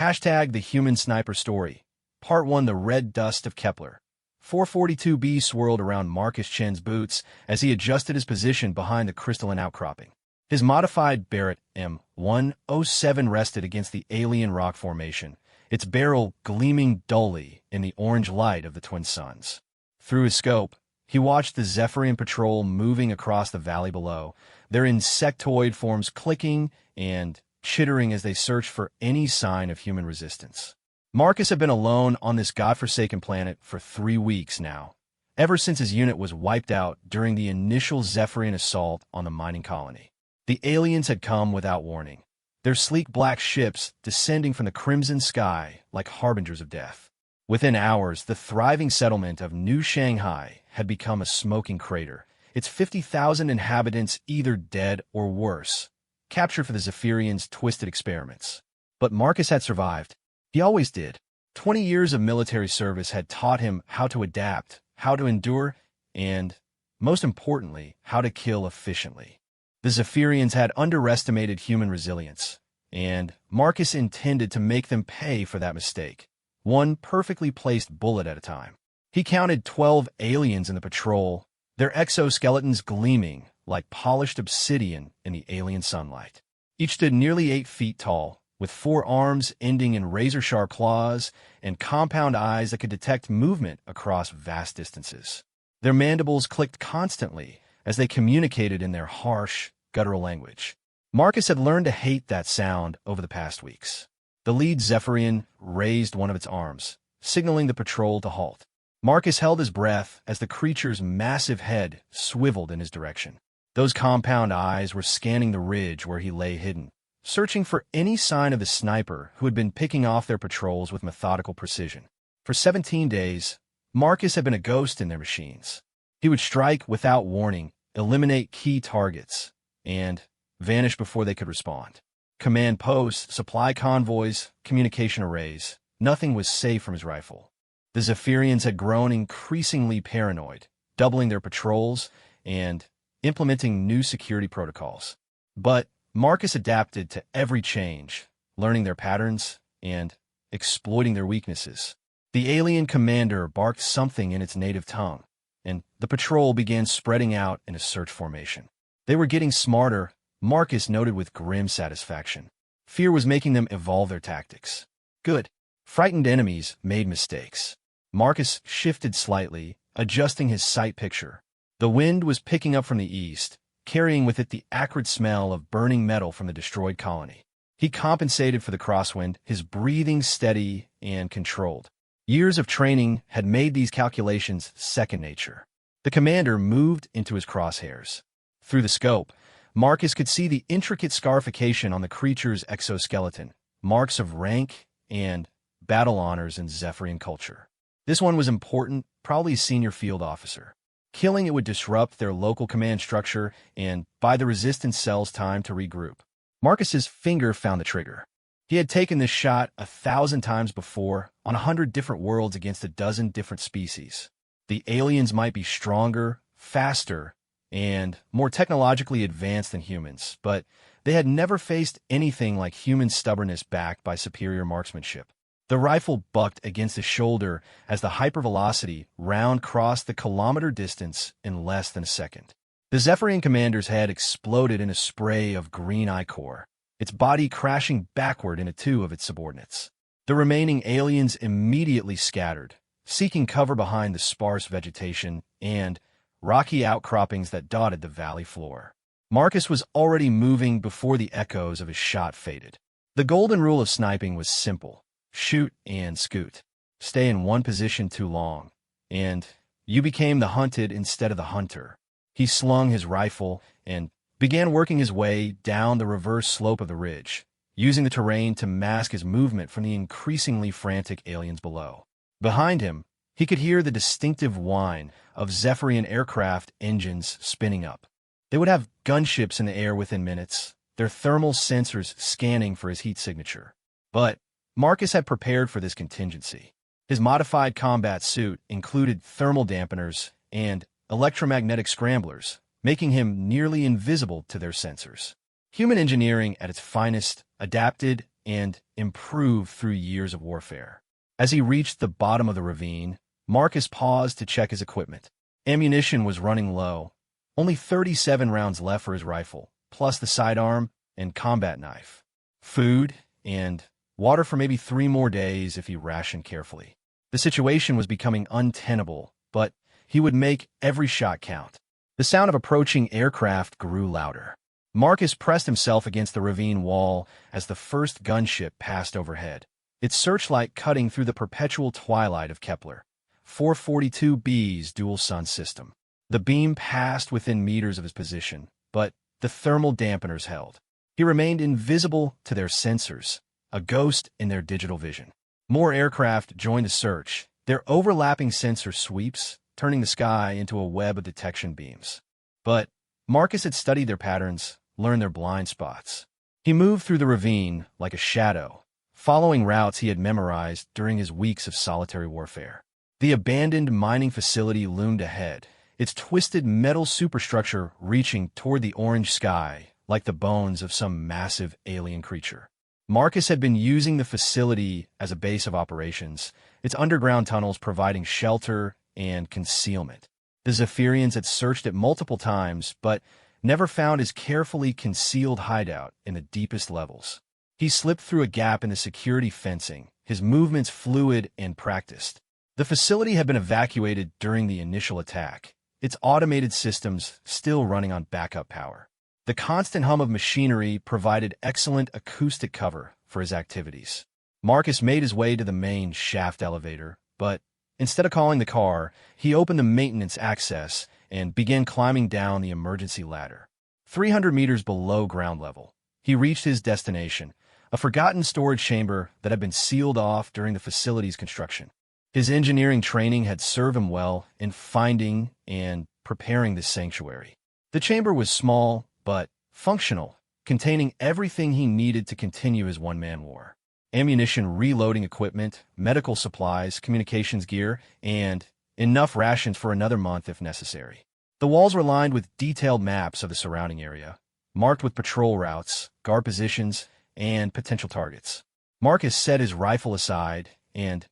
Hashtag the human sniper story. Part 1. The red dust of Kepler. 442b swirled around Marcus Chen's boots as he adjusted his position behind the crystalline outcropping. His modified Barrett M107 rested against the alien rock formation, its barrel gleaming dully in the orange light of the twin suns. Through his scope, he watched the Zephyrian patrol moving across the valley below, their insectoid forms clicking and chittering as they searched for any sign of human resistance. Marcus had been alone on this godforsaken planet for 3 weeks now, ever since his unit was wiped out during the initial Zephyrian assault on the mining colony. The aliens had come without warning, their sleek black ships descending from the crimson sky like harbingers of death. Within hours, the thriving settlement of New Shanghai had become a smoking crater, its 50,000 inhabitants either dead or worse, captured for the Zephyrians' twisted experiments. But Marcus had survived. He always did. 20 years of military service had taught him how to adapt, how to endure, and, most importantly, how to kill efficiently. The Zephyrians had underestimated human resilience, and Marcus intended to make them pay for that mistake, one perfectly placed bullet at a time. He counted 12 aliens in the patrol, their exoskeletons gleaming like polished obsidian in the alien sunlight. Each stood nearly 8 feet tall, with 4 arms ending in razor-sharp claws and compound eyes that could detect movement across vast distances. Their mandibles clicked constantly as they communicated in their harsh, guttural language. Marcus had learned to hate that sound over the past weeks. The lead Zephyrian raised one of its arms, signaling the patrol to halt. Marcus held his breath as the creature's massive head swiveled in his direction. Those compound eyes were scanning the ridge where he lay hidden, searching for any sign of the sniper who had been picking off their patrols with methodical precision. For 17 days, Marcus had been a ghost in their machines. He would strike without warning, eliminate key targets, and vanish before they could respond. Command posts, supply convoys, communication arrays, nothing was safe from his rifle. The Zephyrians had grown increasingly paranoid, doubling their patrols and implementing new security protocols. But Marcus adapted to every change, learning their patterns and exploiting their weaknesses. The alien commander barked something in its native tongue, and the patrol began spreading out in a search formation. They were getting smarter, Marcus noted with grim satisfaction. Fear was making them evolve their tactics. Good. Frightened enemies made mistakes. Marcus shifted slightly, adjusting his sight picture. The wind was picking up from the east, carrying with it the acrid smell of burning metal from the destroyed colony. He compensated for the crosswind, his breathing steady and controlled. Years of training had made these calculations second nature. The commander moved into his crosshairs. Through the scope, Marcus could see the intricate scarification on the creature's exoskeleton, marks of rank and battle honors in Zephyrian culture. This one was important, probably a senior field officer. Killing it would disrupt their local command structure and buy the resistance cells time to regroup. Marcus's finger found the trigger. He had taken this shot 1,000 times before, on 100 different worlds against a dozen different species. The aliens might be stronger, faster, and more technologically advanced than humans, but they had never faced anything like human stubbornness backed by superior marksmanship. The rifle bucked against his shoulder as the hypervelocity round crossed the kilometer distance in less than a second. The Zephyrian commander's head exploded in a spray of green ichor, its body crashing backward into 2 of its subordinates. The remaining aliens immediately scattered, seeking cover behind the sparse vegetation and rocky outcroppings that dotted the valley floor. Marcus was already moving before the echoes of his shot faded. The golden rule of sniping was simple. Shoot and scoot. Stay in one position too long, and you became the hunted instead of the hunter. He slung his rifle and began working his way down the reverse slope of the ridge, using the terrain to mask his movement from the increasingly frantic aliens below. Behind him, he could hear the distinctive whine of Zephyrian aircraft engines spinning up. They would have gunships in the air within minutes, their thermal sensors scanning for his heat signature. But Marcus had prepared for this contingency. His modified combat suit included thermal dampeners and electromagnetic scramblers, making him nearly invisible to their sensors. Human engineering at its finest, adapted and improved through years of warfare. As he reached the bottom of the ravine, Marcus paused to check his equipment. Ammunition was running low. Only 37 rounds left for his rifle, plus the sidearm and combat knife. Food and water for maybe 3 more days if he rationed carefully. The situation was becoming untenable, but he would make every shot count. The sound of approaching aircraft grew louder. Marcus pressed himself against the ravine wall as the first gunship passed overhead, its searchlight cutting through the perpetual twilight of Kepler 442b's dual-sun system. The beam passed within meters of his position, but the thermal dampeners held. He remained invisible to their sensors, a ghost in their digital vision. More aircraft joined the search, their overlapping sensor sweeps turning the sky into a web of detection beams. But Marcus had studied their patterns, learned their blind spots. He moved through the ravine like a shadow, following routes he had memorized during his weeks of solitary warfare. The abandoned mining facility loomed ahead, its twisted metal superstructure reaching toward the orange sky like the bones of some massive alien creature. Marcus had been using the facility as a base of operations, its underground tunnels providing shelter and concealment. The Zephyrians had searched it multiple times, but never found his carefully concealed hideout in the deepest levels. He slipped through a gap in the security fencing, his movements fluid and practiced. The facility had been evacuated during the initial attack, its automated systems still running on backup power. The constant hum of machinery provided excellent acoustic cover for his activities. Marcus made his way to the main shaft elevator, but instead of calling the car, he opened the maintenance access and began climbing down the emergency ladder. 300 meters below ground level, he reached his destination, a forgotten storage chamber that had been sealed off during the facility's construction. His engineering training had served him well in finding and preparing this sanctuary. The chamber was small, but functional, containing everything he needed to continue his one-man war. Ammunition reloading equipment, medical supplies, communications gear, and enough rations for another month if necessary. The walls were lined with detailed maps of the surrounding area, marked with patrol routes, guard positions, and potential targets. Marcus set his rifle aside and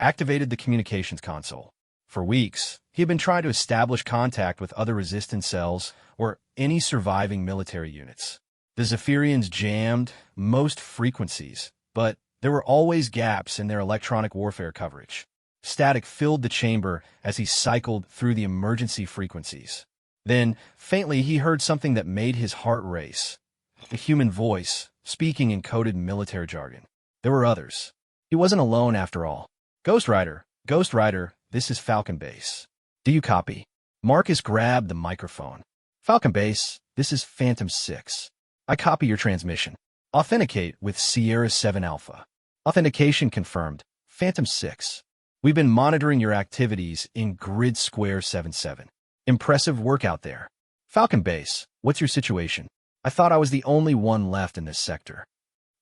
activated the communications console. For weeks, he had been trying to establish contact with other resistance cells or any surviving military units. The Zephyrians jammed most frequencies, but there were always gaps in their electronic warfare coverage. Static filled the chamber as he cycled through the emergency frequencies. Then, faintly, he heard something that made his heart race. A human voice, speaking in coded military jargon. There were others. He wasn't alone after all. Ghost Rider, this is Falcon Base. Do you copy? Marcus grabbed the microphone. Falcon Base, this is Phantom 6. I copy your transmission. Authenticate with Sierra 7 Alpha. Authentication confirmed. Phantom 6. We've been monitoring your activities in Grid Square 77. Impressive work out there. Falcon Base, what's your situation? I thought I was the only one left in this sector.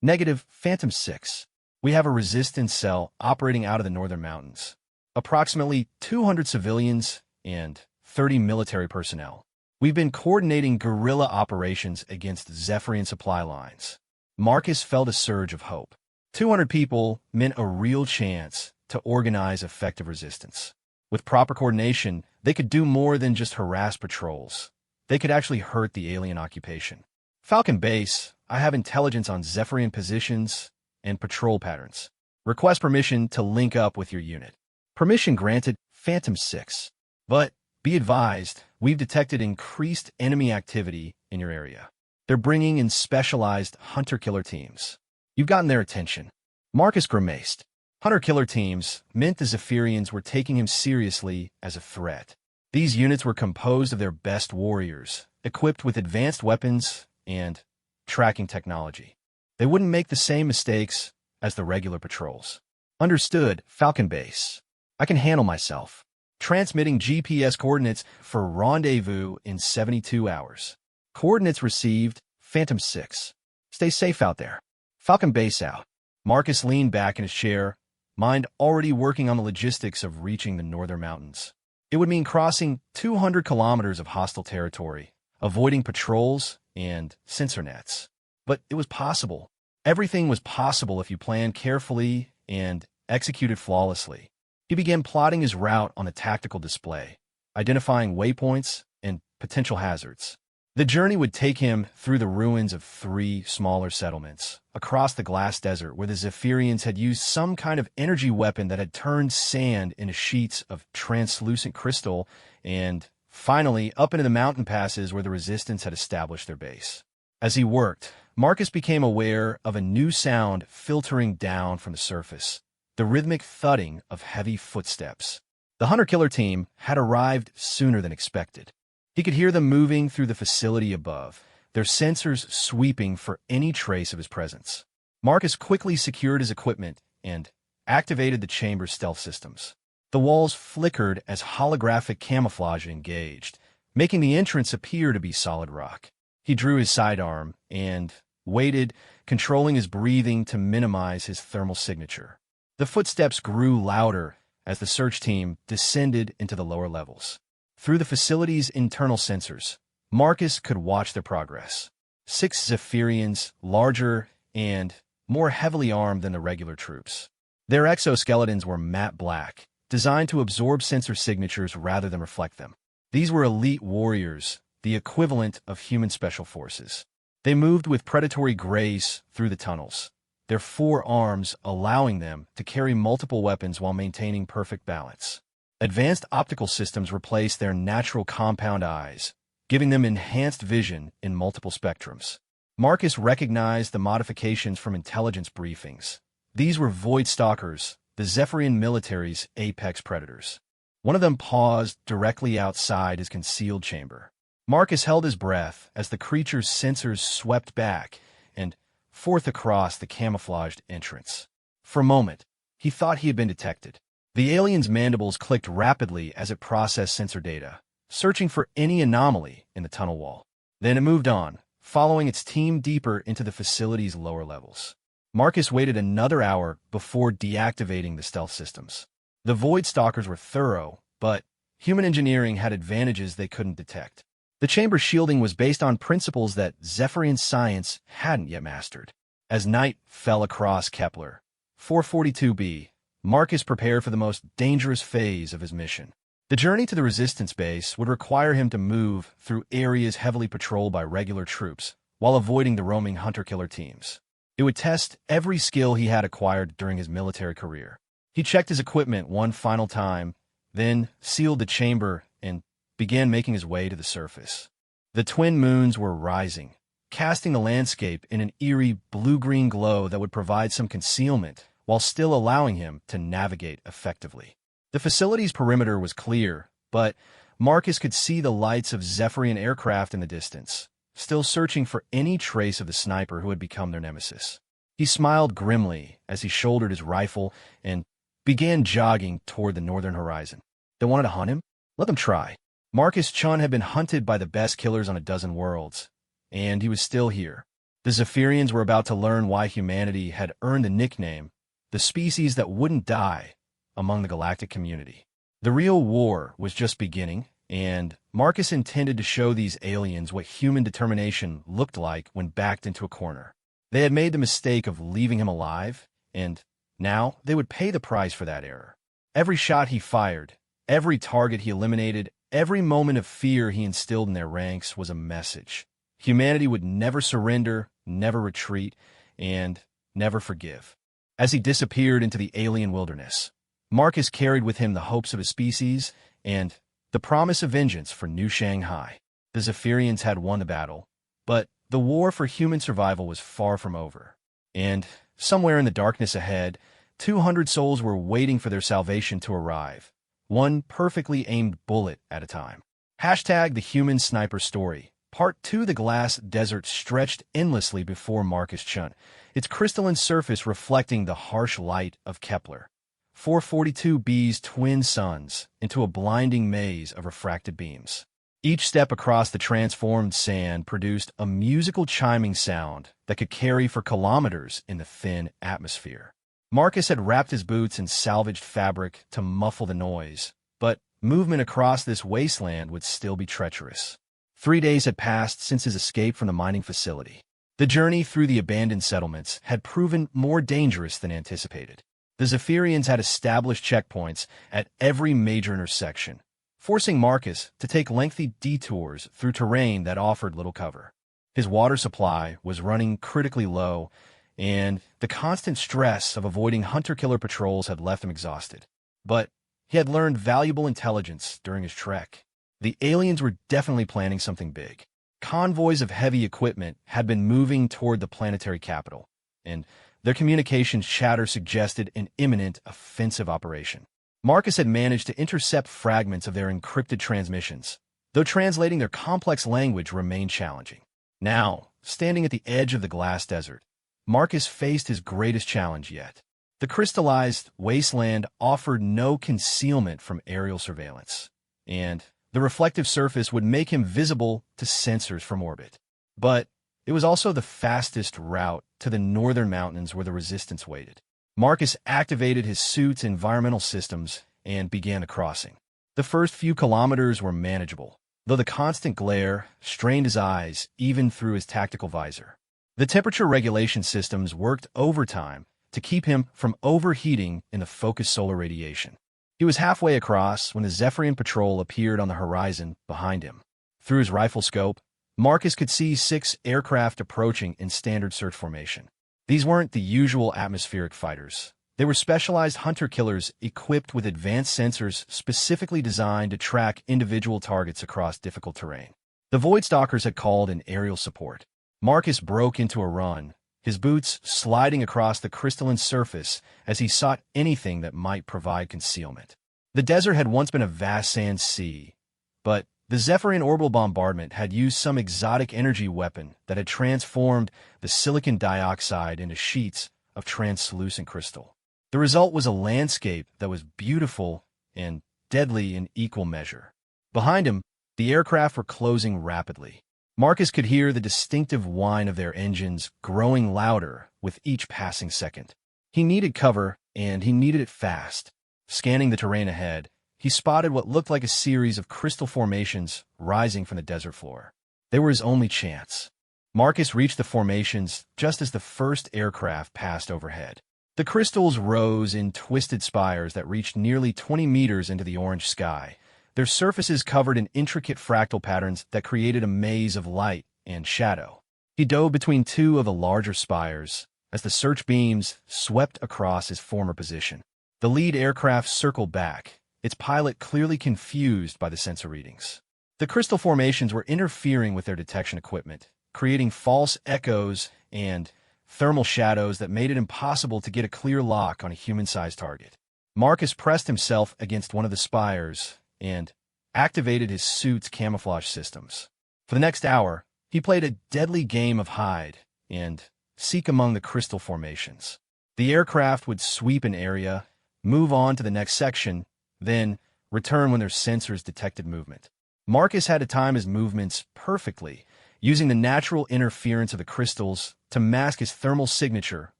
Negative, Phantom 6. We have a resistance cell operating out of the northern mountains. Approximately 200 civilians and 30 military personnel. We've been coordinating guerrilla operations against Zephyrian supply lines. Marcus felt a surge of hope. 200 people meant a real chance to organize effective resistance. With proper coordination, they could do more than just harass patrols. They could actually hurt the alien occupation. Falcon Base, I have intelligence on Zephyrian positions and patrol patterns. Request permission to link up with your unit. Permission granted, Phantom 6. But be advised, we've detected increased enemy activity in your area. They're bringing in specialized hunter-killer teams. You've gotten their attention. Marcus grimaced. Hunter-killer teams meant the Zephyrians were taking him seriously as a threat. These units were composed of their best warriors, equipped with advanced weapons and tracking technology. They wouldn't make the same mistakes as the regular patrols. Understood, Falcon Base. I can handle myself. Transmitting GPS coordinates for rendezvous in 72 hours. Coordinates received, Phantom 6. Stay safe out there. Falcon Base out. Marcus leaned back in his chair, mind already working on the logistics of reaching the northern mountains. It would mean crossing 200 kilometers of hostile territory, avoiding patrols and sensor nets. But it was possible. Everything was possible if you planned carefully and executed flawlessly. He began plotting his route on a tactical display, identifying waypoints and potential hazards. The journey would take him through the ruins of 3 smaller settlements, across the glass desert where the Zephyrians had used some kind of energy weapon that had turned sand into sheets of translucent crystal, and finally up into the mountain passes where the Resistance had established their base. As he worked, Marcus became aware of a new sound filtering down from the surface, the rhythmic thudding of heavy footsteps. The hunter-killer team had arrived sooner than expected. He could hear them moving through the facility above, their sensors sweeping for any trace of his presence. Marcus quickly secured his equipment and activated the chamber's stealth systems. The walls flickered as holographic camouflage engaged, making the entrance appear to be solid rock. He drew his sidearm and waited, controlling his breathing to minimize his thermal signature. The footsteps grew louder as the search team descended into the lower levels. Through the facility's internal sensors, Marcus could watch their progress. 6 Zephyrians, larger and more heavily armed than the regular troops. Their exoskeletons were matte black, designed to absorb sensor signatures rather than reflect them. These were elite warriors, the equivalent of human special forces. They moved with predatory grace through the tunnels, their 4 arms allowing them to carry multiple weapons while maintaining perfect balance. Advanced optical systems replaced their natural compound eyes, giving them enhanced vision in multiple spectrums. Marcus recognized the modifications from intelligence briefings. These were Void Stalkers, the Zephyrian military's apex predators. One of them paused directly outside his concealed chamber. Marcus held his breath as the creature's sensors swept back and forth across the camouflaged entrance. For a moment, he thought he had been detected. The alien's mandibles clicked rapidly as it processed sensor data, searching for any anomaly in the tunnel wall. Then it moved on, following its team deeper into the facility's lower levels. Marcus waited another hour before deactivating the stealth systems. The Void Stalkers were thorough, but human engineering had advantages they couldn't detect. The chamber's shielding was based on principles that Zephyrian science hadn't yet mastered. As night fell across Kepler 442b, Marcus prepared for the most dangerous phase of his mission. The journey to the Resistance base would require him to move through areas heavily patrolled by regular troops, while avoiding the roaming hunter-killer teams. It would test every skill he had acquired during his military career. He checked his equipment one final time, then sealed the chamber and began making his way to the surface. The twin moons were rising, casting the landscape in an eerie blue-green glow that would provide some concealment while still allowing him to navigate effectively. The facility's perimeter was clear, but Marcus could see the lights of Zephyrian aircraft in the distance, still searching for any trace of the sniper who had become their nemesis. He smiled grimly as he shouldered his rifle and began jogging toward the northern horizon. They wanted to hunt him? Let them try. Marcus Chun had been hunted by the best killers on a dozen worlds, and he was still here. The Zephyrians were about to learn why humanity had earned the nickname the species that wouldn't die among the galactic community. The real war was just beginning, and Marcus intended to show these aliens what human determination looked like when backed into a corner. They had made the mistake of leaving him alive, and now they would pay the price for that error. Every shot he fired, every target he eliminated, every moment of fear he instilled in their ranks was a message. Humanity would never surrender, never retreat, and never forgive. As he disappeared into the alien wilderness, Marcus carried with him the hopes of his species and the promise of vengeance for New Shanghai. The Zephyrians had won the battle, but the war for human survival was far from over. And somewhere in the darkness ahead, 200 souls were waiting for their salvation to arrive, one perfectly aimed bullet at a time. Hashtag the Human Sniper Story. Part 2. The glass desert stretched endlessly before Marcus Chun, its crystalline surface reflecting the harsh light of Kepler 442b's twin suns into a blinding maze of refracted beams. Each step across the transformed sand produced a musical chiming sound that could carry for kilometers in the thin atmosphere. Marcus had wrapped his boots in salvaged fabric to muffle the noise, but movement across this wasteland would still be treacherous. 3 days had passed since his escape from the mining facility. The journey through the abandoned settlements had proven more dangerous than anticipated. The Zephyrians had established checkpoints at every major intersection, forcing Marcus to take lengthy detours through terrain that offered little cover. His water supply was running critically low, and the constant stress of avoiding hunter-killer patrols had left him exhausted. But he had learned valuable intelligence during his trek. The aliens were definitely planning something big. Convoys of heavy equipment had been moving toward the planetary capital, and their communications chatter suggested an imminent offensive operation. Marcus had managed to intercept fragments of their encrypted transmissions, though translating their complex language remained challenging. Now, standing at the edge of the glass desert, Marcus faced his greatest challenge yet. The crystallized wasteland offered no concealment from aerial surveillance, and the reflective surface would make him visible to sensors from orbit. But it was also the fastest route to the northern mountains where the resistance waited. Marcus activated his suit's environmental systems and began the crossing. The first few kilometers were manageable, though the constant glare strained his eyes even through his tactical visor. The temperature regulation systems worked overtime to keep him from overheating in the focused solar radiation. He was halfway across when the Zephyrian patrol appeared on the horizon behind him. Through his rifle scope, Marcus could see 6 aircraft approaching in standard search formation. These weren't the usual atmospheric fighters. They were specialized hunter-killers equipped with advanced sensors specifically designed to track individual targets across difficult terrain. The Voidstalkers had called in aerial support. Marcus broke into a run, his boots sliding across the crystalline surface as he sought anything that might provide concealment. The desert had once been a vast sand sea, but the Zephyrian orbital bombardment had used some exotic energy weapon that had transformed the silicon dioxide into sheets of translucent crystal. The result was a landscape that was beautiful and deadly in equal measure. Behind him, the aircraft were closing rapidly. Marcus could hear the distinctive whine of their engines growing louder with each passing second. He needed cover, and he needed it fast. Scanning the terrain ahead, he spotted what looked like a series of crystal formations rising from the desert floor. They were his only chance. Marcus reached the formations just as the first aircraft passed overhead. The crystals rose in twisted spires that reached nearly 20 meters into the orange sky, their surfaces covered in intricate fractal patterns that created a maze of light and shadow. He dove between 2 of the larger spires as the search beams swept across his former position. The lead aircraft circled back, its pilot clearly confused by the sensor readings. The crystal formations were interfering with their detection equipment, creating false echoes and thermal shadows that made it impossible to get a clear lock on a human-sized target. Marcus pressed himself against one of the spires and activated his suit's camouflage systems. For the next hour, he played a deadly game of hide and seek among the crystal formations. The aircraft would sweep an area, move on to the next section, then return when their sensors detected movement. Marcus had to time his movements perfectly, using the natural interference of the crystals to mask his thermal signature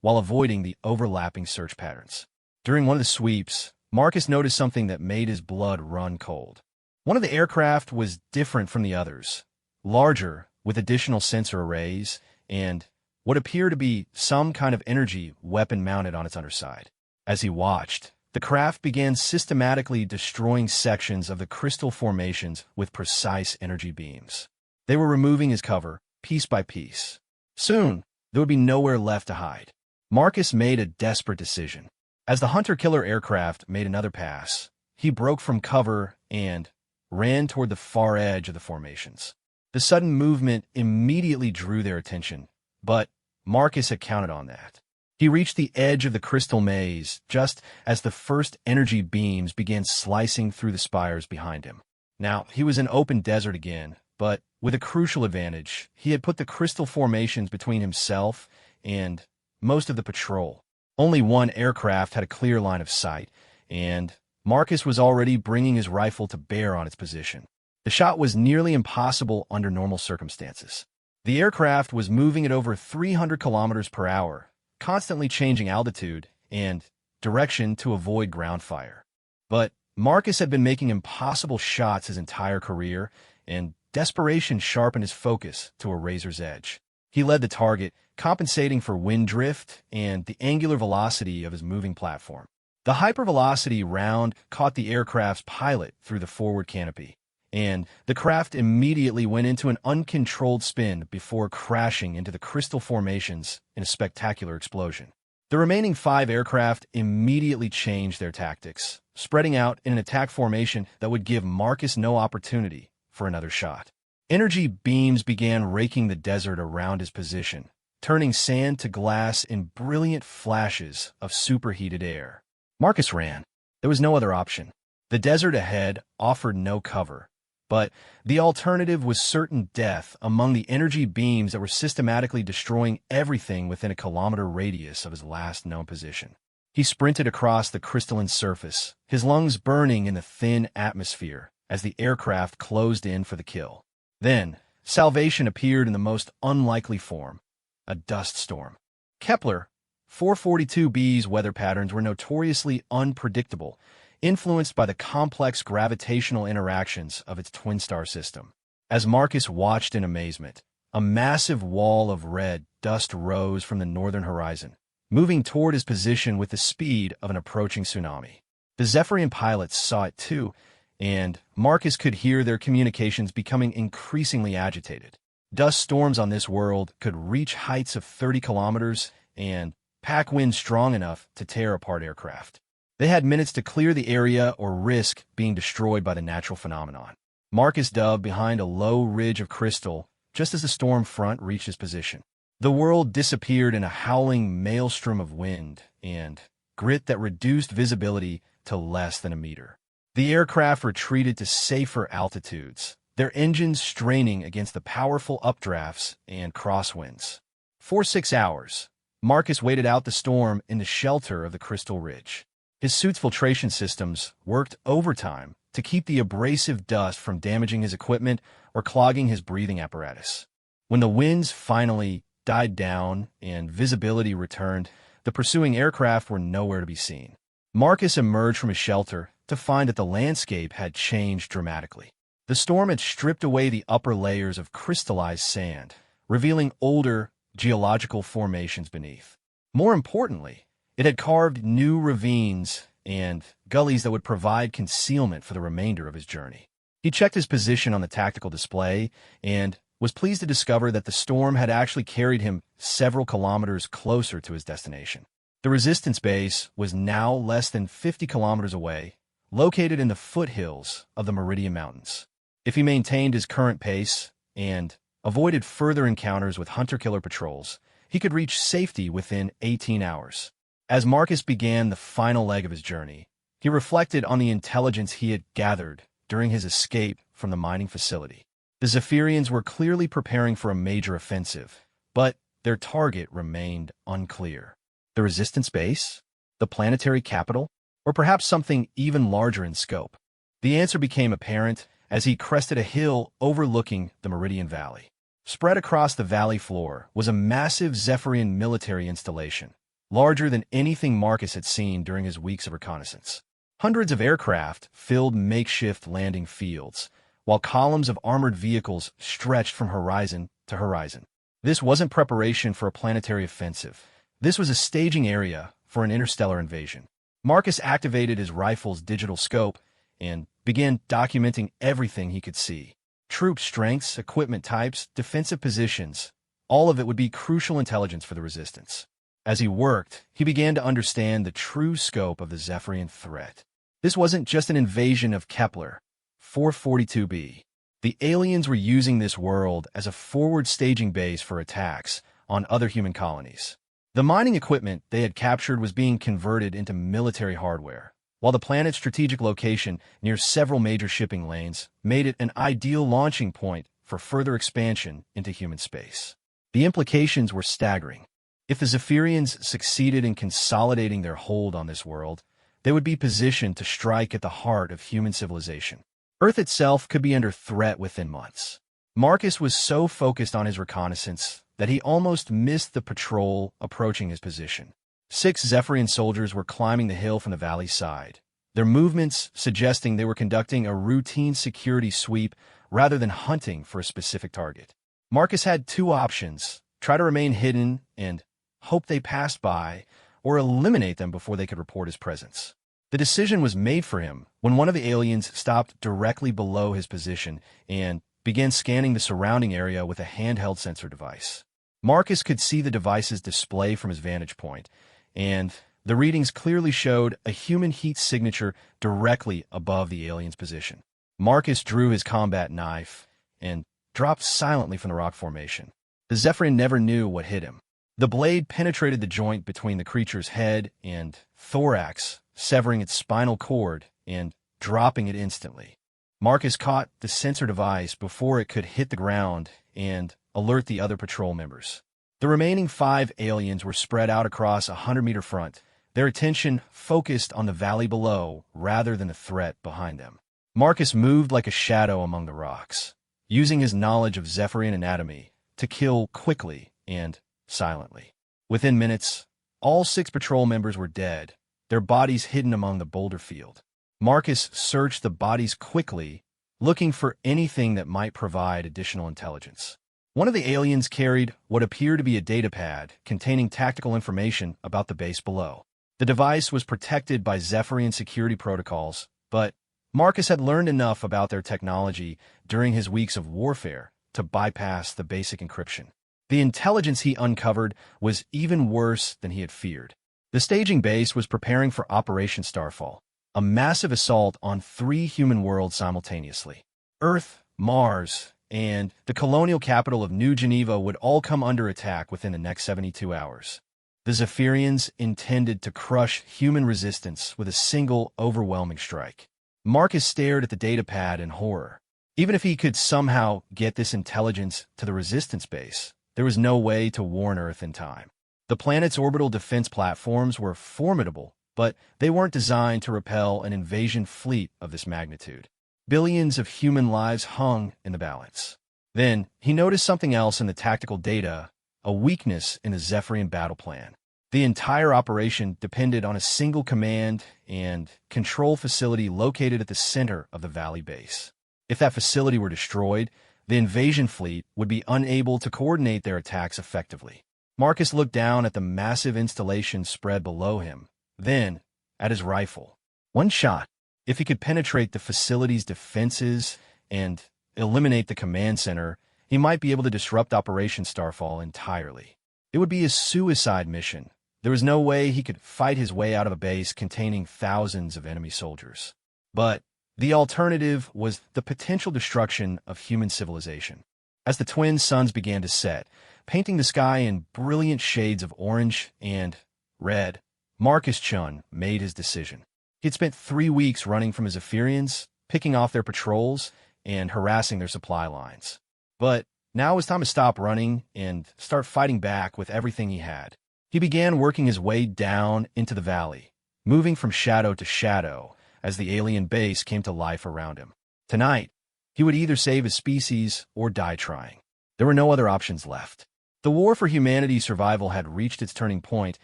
while avoiding the overlapping search patterns. During one of the sweeps, Marcus noticed something that made his blood run cold. One of the aircraft was different from the others, larger, with additional sensor arrays, and what appeared to be some kind of energy weapon mounted on its underside. As he watched, the craft began systematically destroying sections of the crystal formations with precise energy beams. They were removing his cover, piece by piece. Soon, there would be nowhere left to hide. Marcus made a desperate decision. As the hunter-killer aircraft made another pass, he broke from cover and ran toward the far edge of the formations. The sudden movement immediately drew their attention, but Marcus had counted on that. He reached the edge of the crystal maze just as the first energy beams began slicing through the spires behind him. Now, he was in open desert again, but with a crucial advantage. He had put the crystal formations between himself and most of the patrol. Only one aircraft had a clear line of sight, and Marcus was already bringing his rifle to bear on its position. The shot was nearly impossible under normal circumstances. The aircraft was moving at over 300 kilometers per hour, constantly changing altitude and direction to avoid ground fire. But Marcus had been making impossible shots his entire career, and desperation sharpened his focus to a razor's edge. He led the target, compensating for wind drift and the angular velocity of his moving platform. The hypervelocity round caught the aircraft's pilot through the forward canopy, and the craft immediately went into an uncontrolled spin before crashing into the crystal formations in a spectacular explosion. The remaining 5 aircraft immediately changed their tactics, spreading out in an attack formation that would give Marcus no opportunity for another shot. Energy beams began raking the desert around his position, turning sand to glass in brilliant flashes of superheated air. Marcus ran. There was no other option. The desert ahead offered no cover, but the alternative was certain death among the energy beams that were systematically destroying everything within a kilometer radius of his last known position. He sprinted across the crystalline surface, his lungs burning in the thin atmosphere as the aircraft closed in for the kill. Then, salvation appeared in the most unlikely form, a dust storm. Kepler 442b's weather patterns were notoriously unpredictable, influenced by the complex gravitational interactions of its twin star system. As Marcus watched in amazement, a massive wall of red dust rose from the northern horizon, moving toward his position with the speed of an approaching tsunami. The Zephyrian pilots saw it too, and Marcus could hear their communications becoming increasingly agitated. Dust storms on this world could reach heights of 30 kilometers and pack winds strong enough to tear apart aircraft. They had minutes to clear the area or risk being destroyed by the natural phenomenon. Marcus dove behind a low ridge of crystal just as the storm front reached his position. The world disappeared in a howling maelstrom of wind and grit that reduced visibility to less than a meter. The aircraft retreated to safer altitudes, their engines straining against the powerful updrafts and crosswinds. For 6 hours, Marcus waited out the storm in the shelter of the crystal ridge. His suit's filtration systems worked overtime to keep the abrasive dust from damaging his equipment or clogging his breathing apparatus. When the winds finally died down and visibility returned, the pursuing aircraft were nowhere to be seen. Marcus emerged from his shelter to find that the landscape had changed dramatically. The storm had stripped away the upper layers of crystallized sand, revealing older geological formations beneath. More importantly, it had carved new ravines and gullies that would provide concealment for the remainder of his journey. He checked his position on the tactical display and was pleased to discover that the storm had actually carried him several kilometers closer to his destination. The resistance base was now less than 50 kilometers away, located in the foothills of the Meridian Mountains. If he maintained his current pace and avoided further encounters with hunter-killer patrols, he could reach safety within 18 hours. As Marcus began the final leg of his journey, he reflected on the intelligence he had gathered during his escape from the mining facility. The Zephyrians were clearly preparing for a major offensive, but their target remained unclear. The resistance base? The planetary capital? Or perhaps something even larger in scope? The answer became apparent as he crested a hill overlooking the Meridian Valley. Spread across the valley floor was a massive Zephyrian military installation, larger than anything Marcus had seen during his weeks of reconnaissance. Hundreds of aircraft filled makeshift landing fields, while columns of armored vehicles stretched from horizon to horizon. This wasn't preparation for a planetary offensive. This was a staging area for an interstellar invasion. Marcus activated his rifle's digital scope and began documenting everything he could see. Troop strengths, equipment types, defensive positions, all of it would be crucial intelligence for the resistance. As he worked, he began to understand the true scope of the Zephyrian threat. This wasn't just an invasion of Kepler 442b. The aliens were using this world as a forward staging base for attacks on other human colonies. The mining equipment they had captured was being converted into military hardware, while the planet's strategic location near several major shipping lanes made it an ideal launching point for further expansion into human space. The implications were staggering. If the Zephyrians succeeded in consolidating their hold on this world, they would be positioned to strike at the heart of human civilization. Earth itself could be under threat within months. Marcus was so focused on his reconnaissance that he almost missed the patrol approaching his position. 6 Zephyrian soldiers were climbing the hill from the valley's side, their movements suggesting they were conducting a routine security sweep rather than hunting for a specific target. Marcus had 2 options: try to remain hidden, and hope they passed by, or eliminate them before they could report his presence. The decision was made for him when one of the aliens stopped directly below his position and began scanning the surrounding area with a handheld sensor device. Marcus could see the device's display from his vantage point, and the readings clearly showed a human heat signature directly above the alien's position. Marcus drew his combat knife and dropped silently from the rock formation. The Zephyrian never knew what hit him. The blade penetrated the joint between the creature's head and thorax, severing its spinal cord and dropping it instantly. Marcus caught the sensor device before it could hit the ground and alert the other patrol members. The remaining 5 aliens were spread out across a 100-meter front, their attention focused on the valley below rather than the threat behind them. Marcus moved like a shadow among the rocks, using his knowledge of Zephyrian anatomy to kill quickly and silently. Within minutes, all 6 patrol members were dead, their bodies hidden among the boulder field. Marcus searched the bodies quickly, looking for anything that might provide additional intelligence. One of the aliens carried what appeared to be a datapad containing tactical information about the base below. The device was protected by Zephyrian security protocols, but Marcus had learned enough about their technology during his weeks of warfare to bypass the basic encryption. The intelligence he uncovered was even worse than he had feared. The staging base was preparing for Operation Starfall, a massive assault on 3 human worlds simultaneously. Earth, Mars, and the colonial capital of New Geneva would all come under attack within the next 72 hours. The Zephyrians intended to crush human resistance with a single, overwhelming strike. Marcus stared at the datapad in horror. Even if he could somehow get this intelligence to the resistance base, there was no way to warn Earth in time. The planet's orbital defense platforms were formidable, but they weren't designed to repel an invasion fleet of this magnitude. Billions of human lives hung in the balance. Then, he noticed something else in the tactical data, a weakness in the Zephyrian battle plan. The entire operation depended on a single command and control facility located at the center of the valley base. If that facility were destroyed, the invasion fleet would be unable to coordinate their attacks effectively. Marcus looked down at the massive installation spread below him, then at his rifle. One shot. If he could penetrate the facility's defenses and eliminate the command center, he might be able to disrupt Operation Starfall entirely. It would be a suicide mission. There was no way he could fight his way out of a base containing thousands of enemy soldiers. But the alternative was the potential destruction of human civilization. As the twin suns began to set, painting the sky in brilliant shades of orange and red, Marcus Chun made his decision. He had spent 3 weeks running from his Zephyrians, picking off their patrols, and harassing their supply lines. But now it was time to stop running and start fighting back with everything he had. He began working his way down into the valley, moving from shadow to shadow as the alien base came to life around him. Tonight, he would either save his species or die trying. There were no other options left. The war for humanity's survival had reached its turning point,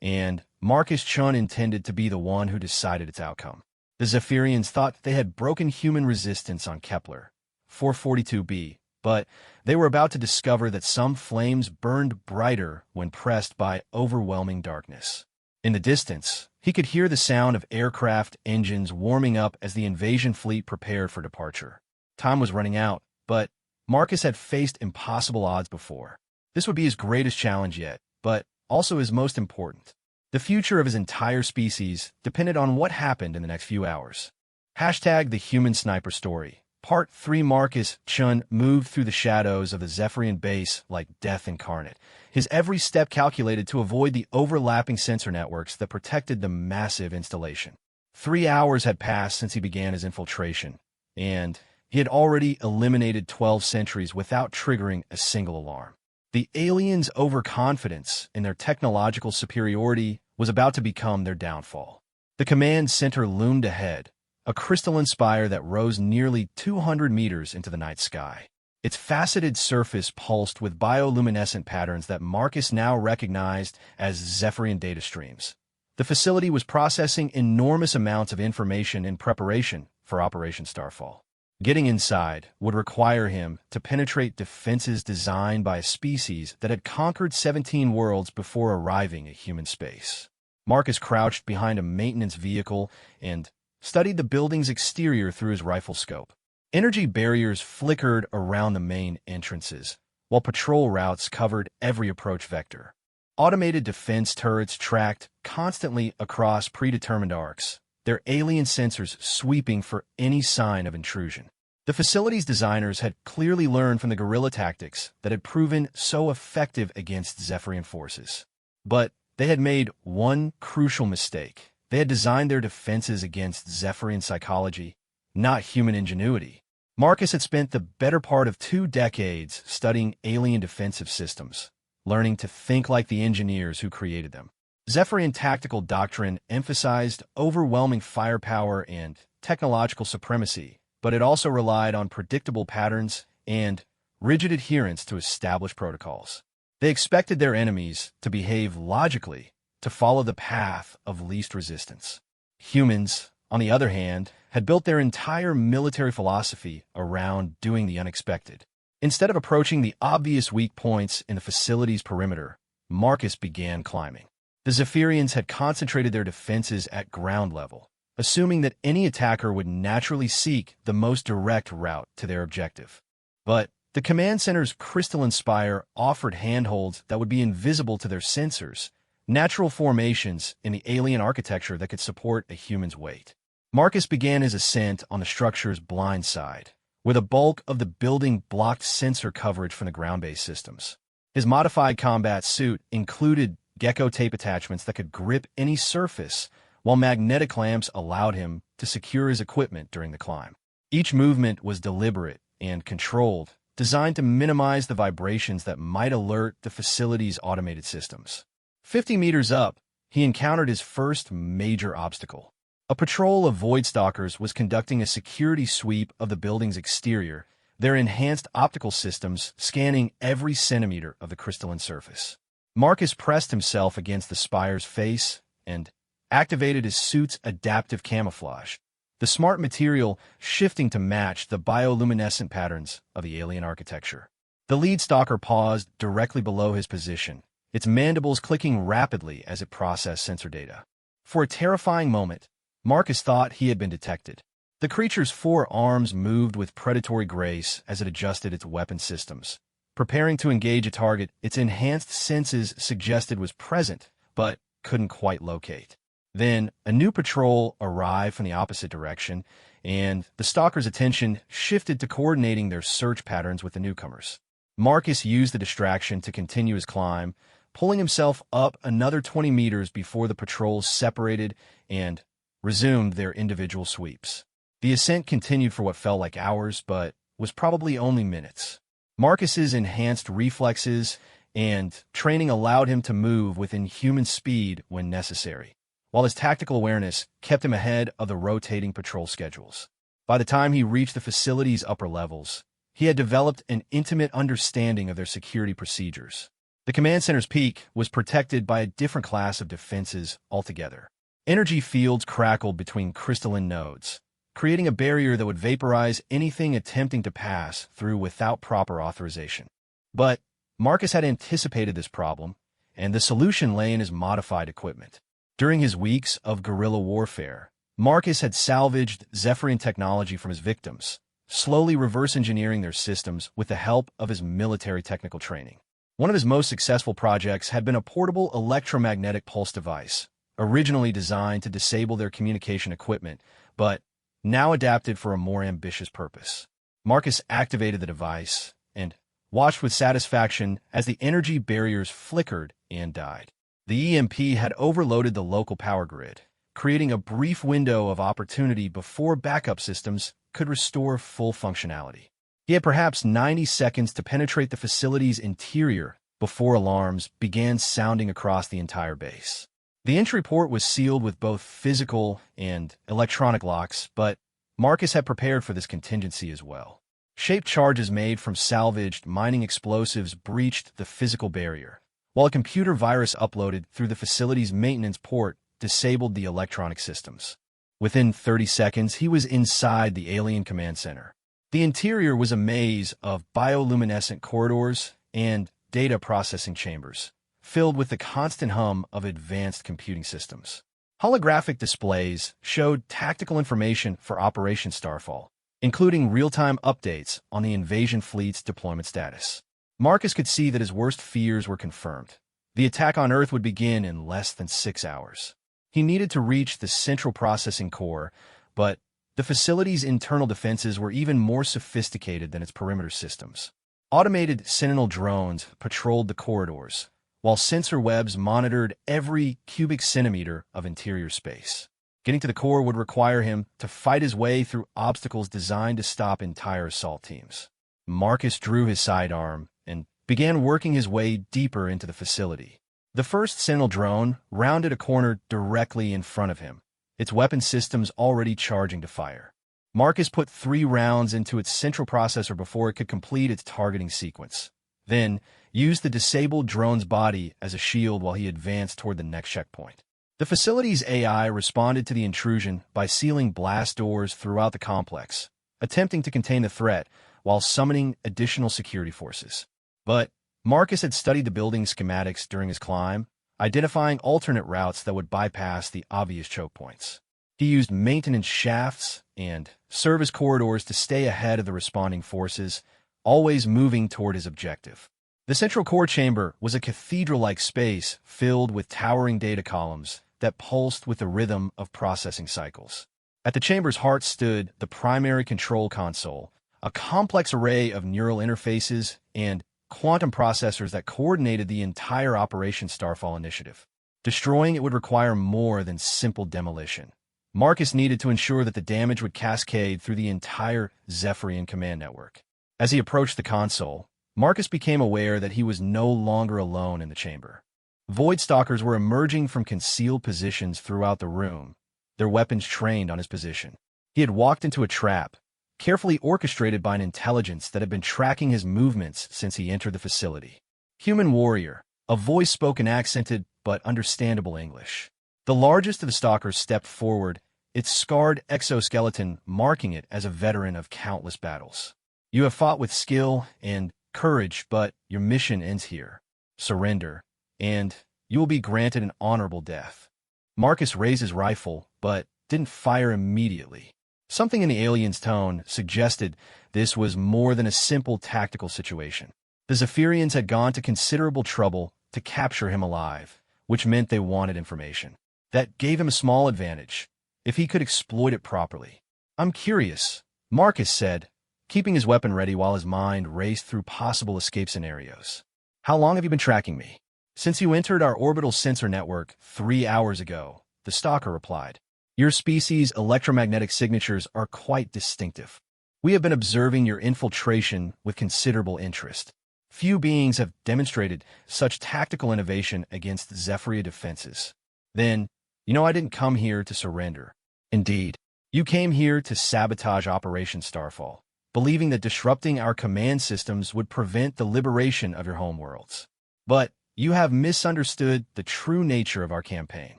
and Marcus Chun intended to be the one who decided its outcome. The Zephyrians thought they had broken human resistance on Kepler 442b, but they were about to discover that some flames burned brighter when pressed by overwhelming darkness. In the distance, he could hear the sound of aircraft engines warming up as the invasion fleet prepared for departure. Time was running out, but Marcus had faced impossible odds before. This would be his greatest challenge yet, but also his most important. The future of his entire species depended on what happened in the next few hours. Hashtag the Human Sniper Story. Part 3. Marcus Chun moved through the shadows of the Zephyrian base like death incarnate, his every step calculated to avoid the overlapping sensor networks that protected the massive installation. 3 hours had passed since he began his infiltration, and he had already eliminated 12 sentries without triggering a single alarm. The aliens' overconfidence in their technological superiority was about to become their downfall. The command center loomed ahead, a crystalline spire that rose nearly 200 meters into the night sky. Its faceted surface pulsed with bioluminescent patterns that Marcus now recognized as Zephyrian data streams. The facility was processing enormous amounts of information in preparation for Operation Starfall. Getting inside would require him to penetrate defenses designed by a species that had conquered 17 worlds before arriving at human space. Marcus crouched behind a maintenance vehicle and studied the building's exterior through his rifle scope. Energy barriers flickered around the main entrances, while patrol routes covered every approach vector. Automated defense turrets tracked constantly across predetermined arcs, their alien sensors sweeping for any sign of intrusion. The facility's designers had clearly learned from the guerrilla tactics that had proven so effective against Zephyrian forces. But they had made one crucial mistake. They had designed their defenses against Zephyrian psychology, not human ingenuity. Marcus had spent the better part of 2 decades studying alien defensive systems, learning to think like the engineers who created them. Zephyrian tactical doctrine emphasized overwhelming firepower and technological supremacy, but it also relied on predictable patterns and rigid adherence to established protocols. They expected their enemies to behave logically, to follow the path of least resistance. Humans, on the other hand, had built their entire military philosophy around doing the unexpected. Instead of approaching the obvious weak points in the facility's perimeter, Marcus began climbing. The Zephyrians had concentrated their defenses at ground level, assuming that any attacker would naturally seek the most direct route to their objective. But the command center's crystalline spire offered handholds that would be invisible to their sensors, natural formations in the alien architecture that could support a human's weight. Marcus began his ascent on the structure's blind side, where the bulk of the building blocked sensor coverage from the ground-based systems. His modified combat suit included gecko tape attachments that could grip any surface, while magnetic clamps allowed him to secure his equipment during the climb. Each movement was deliberate and controlled, designed to minimize the vibrations that might alert the facility's automated systems. 50 meters up, he encountered his first major obstacle. A patrol of Void Stalkers was conducting a security sweep of the building's exterior, their enhanced optical systems scanning every centimeter of the crystalline surface. Marcus pressed himself against the spire's face and activated his suit's adaptive camouflage, the smart material shifting to match the bioluminescent patterns of the alien architecture. The lead stalker paused directly below his position, its mandibles clicking rapidly as it processed sensor data. For a terrifying moment, Marcus thought he had been detected. The creature's 4 arms moved with predatory grace as it adjusted its weapon systems, preparing to engage a target its enhanced senses suggested was present, but couldn't quite locate. Then, a new patrol arrived from the opposite direction, and the stalker's attention shifted to coordinating their search patterns with the newcomers. Marcus used the distraction to continue his climb, pulling himself up another 20 meters before the patrols separated and resumed their individual sweeps. The ascent continued for what felt like hours, but was probably only minutes. Marcus's enhanced reflexes and training allowed him to move within human speed when necessary, while his tactical awareness kept him ahead of the rotating patrol schedules. By the time he reached the facility's upper levels, he had developed an intimate understanding of their security procedures. The command center's peak was protected by a different class of defenses altogether. Energy fields crackled between crystalline nodes, creating a barrier that would vaporize anything attempting to pass through without proper authorization. But Marcus had anticipated this problem, and the solution lay in his modified equipment. During his weeks of guerrilla warfare, Marcus had salvaged Zephyrian technology from his victims, slowly reverse engineering their systems with the help of his military technical training. One of his most successful projects had been a portable electromagnetic pulse device, originally designed to disable their communication equipment, but now adapted for a more ambitious purpose. Marcus activated the device and watched with satisfaction as the energy barriers flickered and died. The EMP had overloaded the local power grid, creating a brief window of opportunity before backup systems could restore full functionality. He had perhaps 90 seconds to penetrate the facility's interior before alarms began sounding across the entire base. The entry port was sealed with both physical and electronic locks, but Marcus had prepared for this contingency as well. Shaped charges made from salvaged mining explosives breached the physical barrier, while a computer virus uploaded through the facility's maintenance port disabled the electronic systems. Within 30 seconds, he was inside the alien command center. The interior was a maze of bioluminescent corridors and data processing chambers, filled with the constant hum of advanced computing systems. Holographic displays showed tactical information for Operation Starfall, including real-time updates on the invasion fleet's deployment status. Marcus could see that his worst fears were confirmed. The attack on Earth would begin in less than 6 hours. He needed to reach the central processing core, but the facility's internal defenses were even more sophisticated than its perimeter systems. Automated Sentinel drones patrolled the corridors, while sensor webs monitored every cubic centimeter of interior space. Getting to the core would require him to fight his way through obstacles designed to stop entire assault teams. Marcus drew his sidearm and began working his way deeper into the facility. The first Sentinel drone rounded a corner directly in front of him, its weapon systems already charging to fire. Marcus put 3 rounds into its central processor before it could complete its targeting sequence, then used the disabled drone's body as a shield while he advanced toward the next checkpoint. The facility's AI responded to the intrusion by sealing blast doors throughout the complex, attempting to contain the threat while summoning additional security forces. But Marcus had studied the building's schematics during his climb, identifying alternate routes that would bypass the obvious choke points. He used maintenance shafts and service corridors to stay ahead of the responding forces, always moving toward his objective. The central core chamber was a cathedral-like space filled with towering data columns that pulsed with the rhythm of processing cycles. At the chamber's heart stood the primary control console, a complex array of neural interfaces and quantum processors that coordinated the entire Operation Starfall initiative. Destroying it would require more than simple demolition. Marcus needed to ensure that the damage would cascade through the entire Zephyrian command network. As he approached the console, Marcus became aware that he was no longer alone in the chamber. Void Stalkers were emerging from concealed positions throughout the room, their weapons trained on his position. He had walked into a trap, carefully orchestrated by an intelligence that had been tracking his movements since he entered the facility. Human warrior, a voice spoke in accented but understandable English. The largest of the Stalkers stepped forward, its scarred exoskeleton marking it as a veteran of countless battles. You have fought with skill and courage, but your mission ends here. Surrender, and you will be granted an honorable death. Marcus raised his rifle, but didn't fire immediately. Something in the alien's tone suggested this was more than a simple tactical situation. The Zephyrians had gone to considerable trouble to capture him alive, which meant they wanted information. That gave him a small advantage, if he could exploit it properly. "I'm curious," Marcus said, keeping his weapon ready while his mind raced through possible escape scenarios. "How long have you been tracking me?" "Since you entered our orbital sensor network 3 hours ago," the stalker replied. "Your species' electromagnetic signatures are quite distinctive. We have been observing your infiltration with considerable interest. Few beings have demonstrated such tactical innovation against Zephyria defenses. Then, I didn't come here to surrender. Indeed, you came here to sabotage Operation Starfall, believing that disrupting our command systems would prevent the liberation of your homeworlds. But you have misunderstood the true nature of our campaign."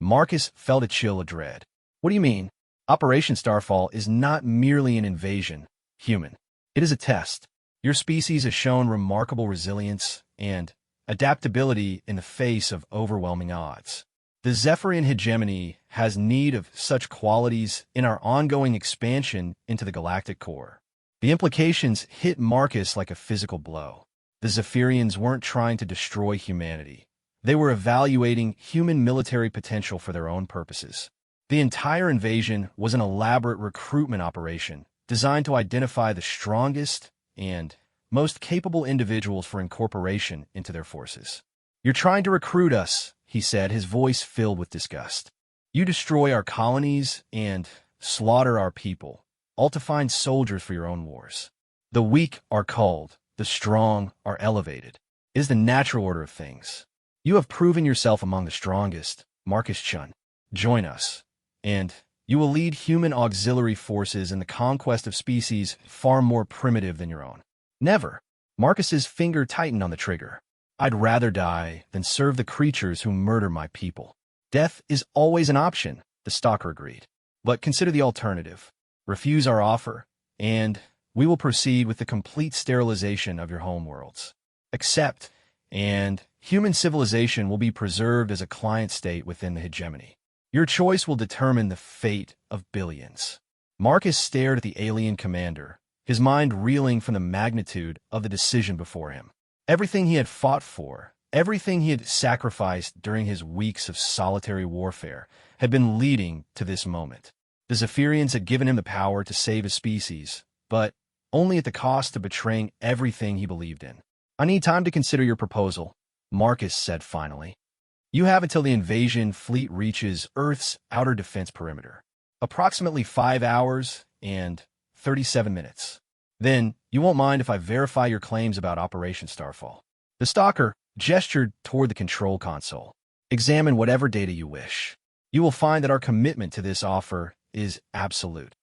Marcus felt a chill of dread. "What do you mean? Operation Starfall is not merely an invasion, human. It is a test. Your species has shown remarkable resilience and adaptability in the face of overwhelming odds. The Zephyrian hegemony has need of such qualities in our ongoing expansion into the galactic core." The implications hit Marcus like a physical blow. The Zephyrians weren't trying to destroy humanity. They were evaluating human military potential for their own purposes. The entire invasion was an elaborate recruitment operation designed to identify the strongest and most capable individuals for incorporation into their forces. "You're trying to recruit us," he said, his voice filled with disgust. "You destroy our colonies and slaughter our people, all to find soldiers for your own wars. The weak are culled, the strong are elevated. It is the natural order of things. You have proven yourself among the strongest, Marcus Chun. Join us, and you will lead human auxiliary forces in the conquest of species far more primitive than your own." "Never." Marcus's finger tightened on the trigger. "I'd rather die than serve the creatures who murder my people." "Death is always an option," the stalker agreed. "But consider the alternative. Refuse our offer, and we will proceed with the complete sterilization of your homeworlds. Accept, and human civilization will be preserved as a client state within the hegemony. Your choice will determine the fate of billions. Marcus stared at the alien commander, his mind reeling from the magnitude of the decision before him. Everything he had fought for, everything he had sacrificed during his weeks of solitary warfare, had been leading to this moment. The Zephyrians had given him the power to save his species, but only at the cost of betraying everything he believed in. "I need time to consider your proposal," Marcus said finally. "You have until the invasion fleet reaches Earth's outer defense perimeter. Approximately 5 hours and 37 minutes. Then, you won't mind if I verify your claims about Operation Starfall." The stalker gestured toward the control console. "Examine whatever data you wish. You will find that our commitment to this offer is absolute."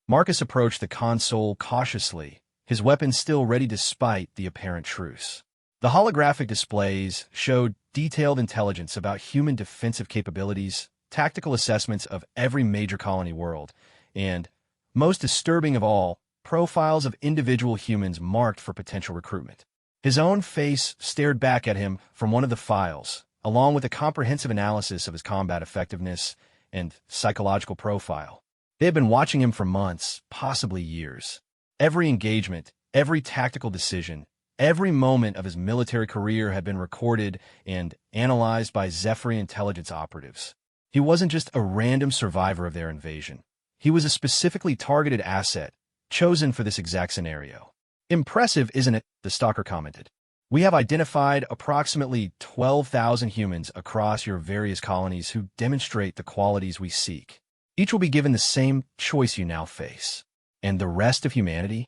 Marcus approached the console cautiously, his weapon still ready despite the apparent truce. The holographic displays showed detailed intelligence about human defensive capabilities, tactical assessments of every major colony world, and, most disturbing of all, profiles of individual humans marked for potential recruitment. His own face stared back at him from one of the files, along with a comprehensive analysis of his combat effectiveness and psychological profile. They had been watching him for months, possibly years. Every engagement, every tactical decision, every moment of his military career had been recorded and analyzed by Zephyr intelligence operatives. He wasn't just a random survivor of their invasion. He was a specifically targeted asset, chosen for this exact scenario. "Impressive, isn't it?" the stalker commented. "We have identified approximately 12,000 humans across your various colonies who demonstrate the qualities we seek. Each will be given the same choice you now face. And the rest of humanity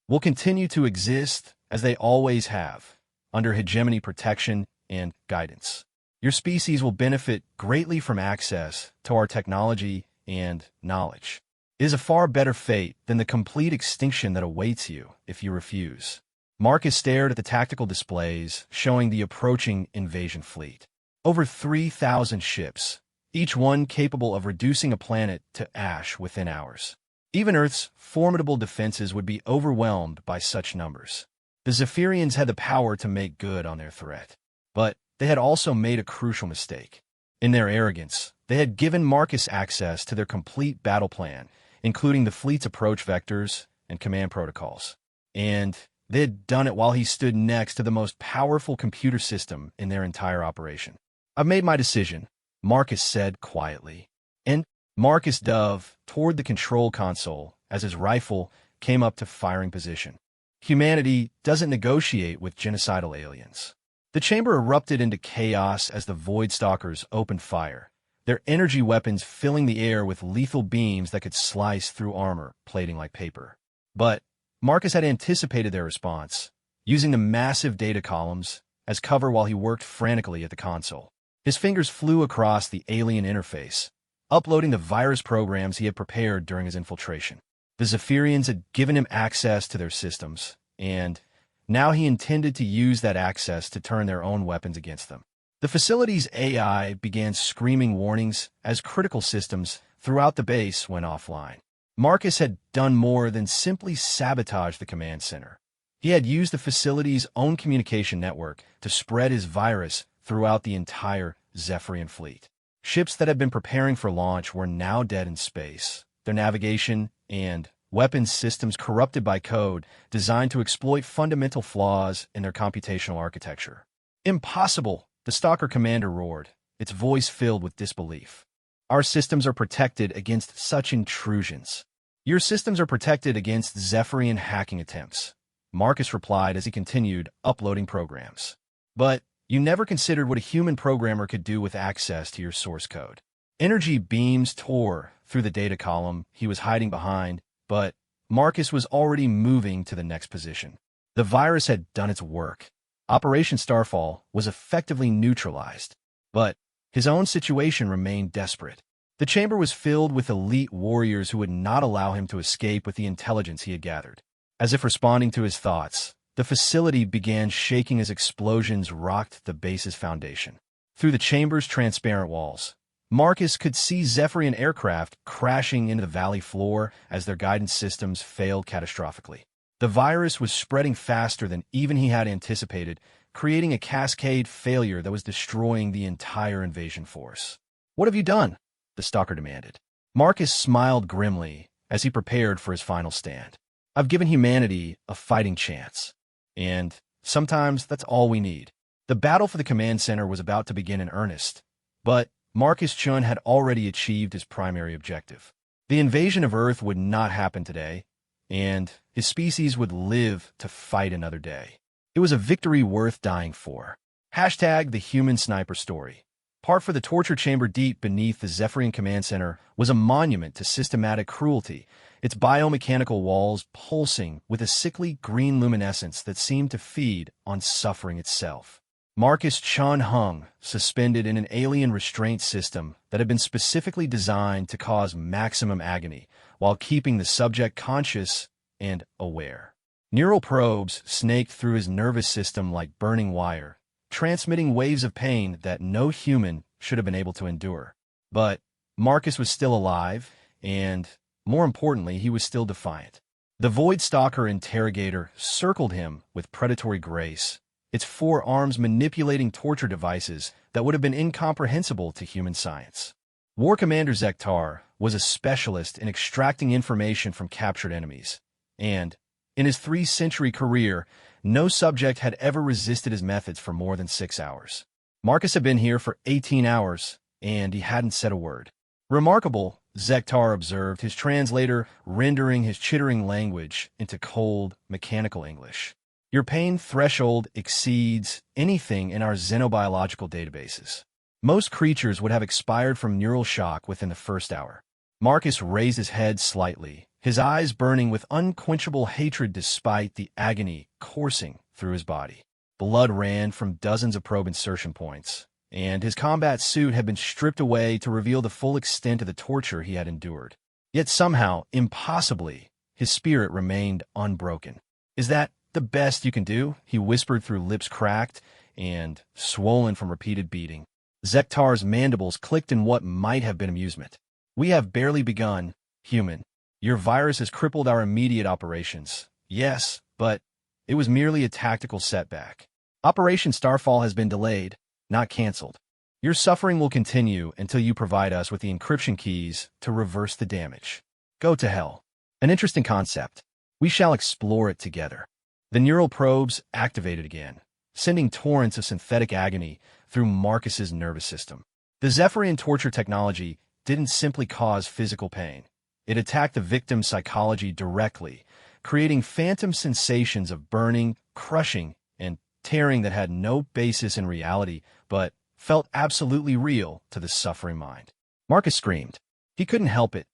will continue to exist as they always have, under hegemony protection and guidance. Your species will benefit greatly from access to our technology and knowledge. It is a far better fate than the complete extinction that awaits you if you refuse." Marcus stared at the tactical displays showing the approaching invasion fleet. Over 3,000 ships, each one capable of reducing a planet to ash within hours. Even Earth's formidable defenses would be overwhelmed by such numbers. The Zephyrians had the power to make good on their threat. But they had also made a crucial mistake. In their arrogance, they had given Marcus access to their complete battle plan, including the fleet's approach vectors and command protocols. And they had done it while he stood next to the most powerful computer system in their entire operation. "I've made my decision," Marcus said quietly. And Marcus dove toward the control console as his rifle came up to firing position. Humanity doesn't negotiate with genocidal aliens. The chamber erupted into chaos as the Void Stalkers opened fire, their energy weapons filling the air with lethal beams that could slice through armor plating like paper. But Marcus had anticipated their response, using the massive data columns as cover while he worked frantically at the console. His fingers flew across the alien interface, uploading the virus programs he had prepared during his infiltration. The Zephyrians had given him access to their systems, and now he intended to use that access to turn their own weapons against them. The facility's AI began screaming warnings as critical systems throughout the base went offline. Marcus had done more than simply sabotage the command center. He had used the facility's own communication network to spread his virus throughout the entire Zephyrian fleet. Ships that had been preparing for launch were now dead in space, their navigation and weapons systems corrupted by code designed to exploit fundamental flaws in their computational architecture. "Impossible!" the Stalker commander roared, its voice filled with disbelief. "Our systems are protected against such intrusions." "Your systems are protected against Zephyrian hacking attempts," Marcus replied as he continued uploading programs. "But you never considered what a human programmer could do with access to your source code." Energy beams tore through the data column he was hiding behind, but Marcus was already moving to the next position. The virus had done its work. Operation Starfall was effectively neutralized, but his own situation remained desperate. The chamber was filled with elite warriors who would not allow him to escape with the intelligence he had gathered. As if responding to his thoughts, the facility began shaking as explosions rocked the base's foundation. Through the chamber's transparent walls, Marcus could see Zephyrian aircraft crashing into the valley floor as their guidance systems failed catastrophically. The virus was spreading faster than even he had anticipated, creating a cascade failure that was destroying the entire invasion force. "What have you done?" the stalker demanded. Marcus smiled grimly as he prepared for his final stand. "I've given humanity a fighting chance. And sometimes that's all we need." The battle for the command center was about to begin in earnest, but Marcus Chun had already achieved his primary objective. The invasion of Earth would not happen today, and his species would live to fight another day. It was a victory worth dying for. Hashtag the human sniper story. Part for the torture chamber deep beneath the Zephyrian Command Center was a monument to systematic cruelty, its biomechanical walls pulsing with a sickly green luminescence that seemed to feed on suffering itself. Marcus Chun hung, suspended in an alien restraint system that had been specifically designed to cause maximum agony while keeping the subject conscious and aware. Neural probes snaked through his nervous system like burning wire, transmitting waves of pain that no human should have been able to endure. But Marcus was still alive, and, more importantly, he was still defiant. The Void Stalker interrogator circled him with predatory grace, its forearms manipulating torture devices that would have been incomprehensible to human science. War Commander Zektar was a specialist in extracting information from captured enemies, and, in his 3-century career, no subject had ever resisted his methods for more than 6 hours. Marcus had been here for 18 hours, and he hadn't said a word. "Remarkable," Zektar observed, his translator rendering his chittering language into cold, mechanical English. "Your pain threshold exceeds anything in our xenobiological databases. Most creatures would have expired from neural shock within the first hour." Marcus raised his head slightly, his eyes burning with unquenchable hatred despite the agony coursing through his body. Blood ran from dozens of probe insertion points, and his combat suit had been stripped away to reveal the full extent of the torture he had endured. Yet somehow, impossibly, his spirit remained unbroken. "Is that the best you can do?" he whispered through lips cracked and swollen from repeated beating. Zektar's mandibles clicked in what might have been amusement. "We have barely begun, human. Your virus has crippled our immediate operations. Yes, but it was merely a tactical setback. Operation Starfall has been delayed, not canceled. Your suffering will continue until you provide us with the encryption keys to reverse the damage. Go to hell." An interesting concept. We shall explore it together. The neural probes activated again, sending torrents of synthetic agony through Marcus's nervous system. The Zephyrian torture technology didn't simply cause physical pain. It attacked the victim's psychology directly, creating phantom sensations of burning, crushing, and tearing that had no basis in reality, but felt absolutely real to the suffering mind. Marcus screamed. He couldn't help it.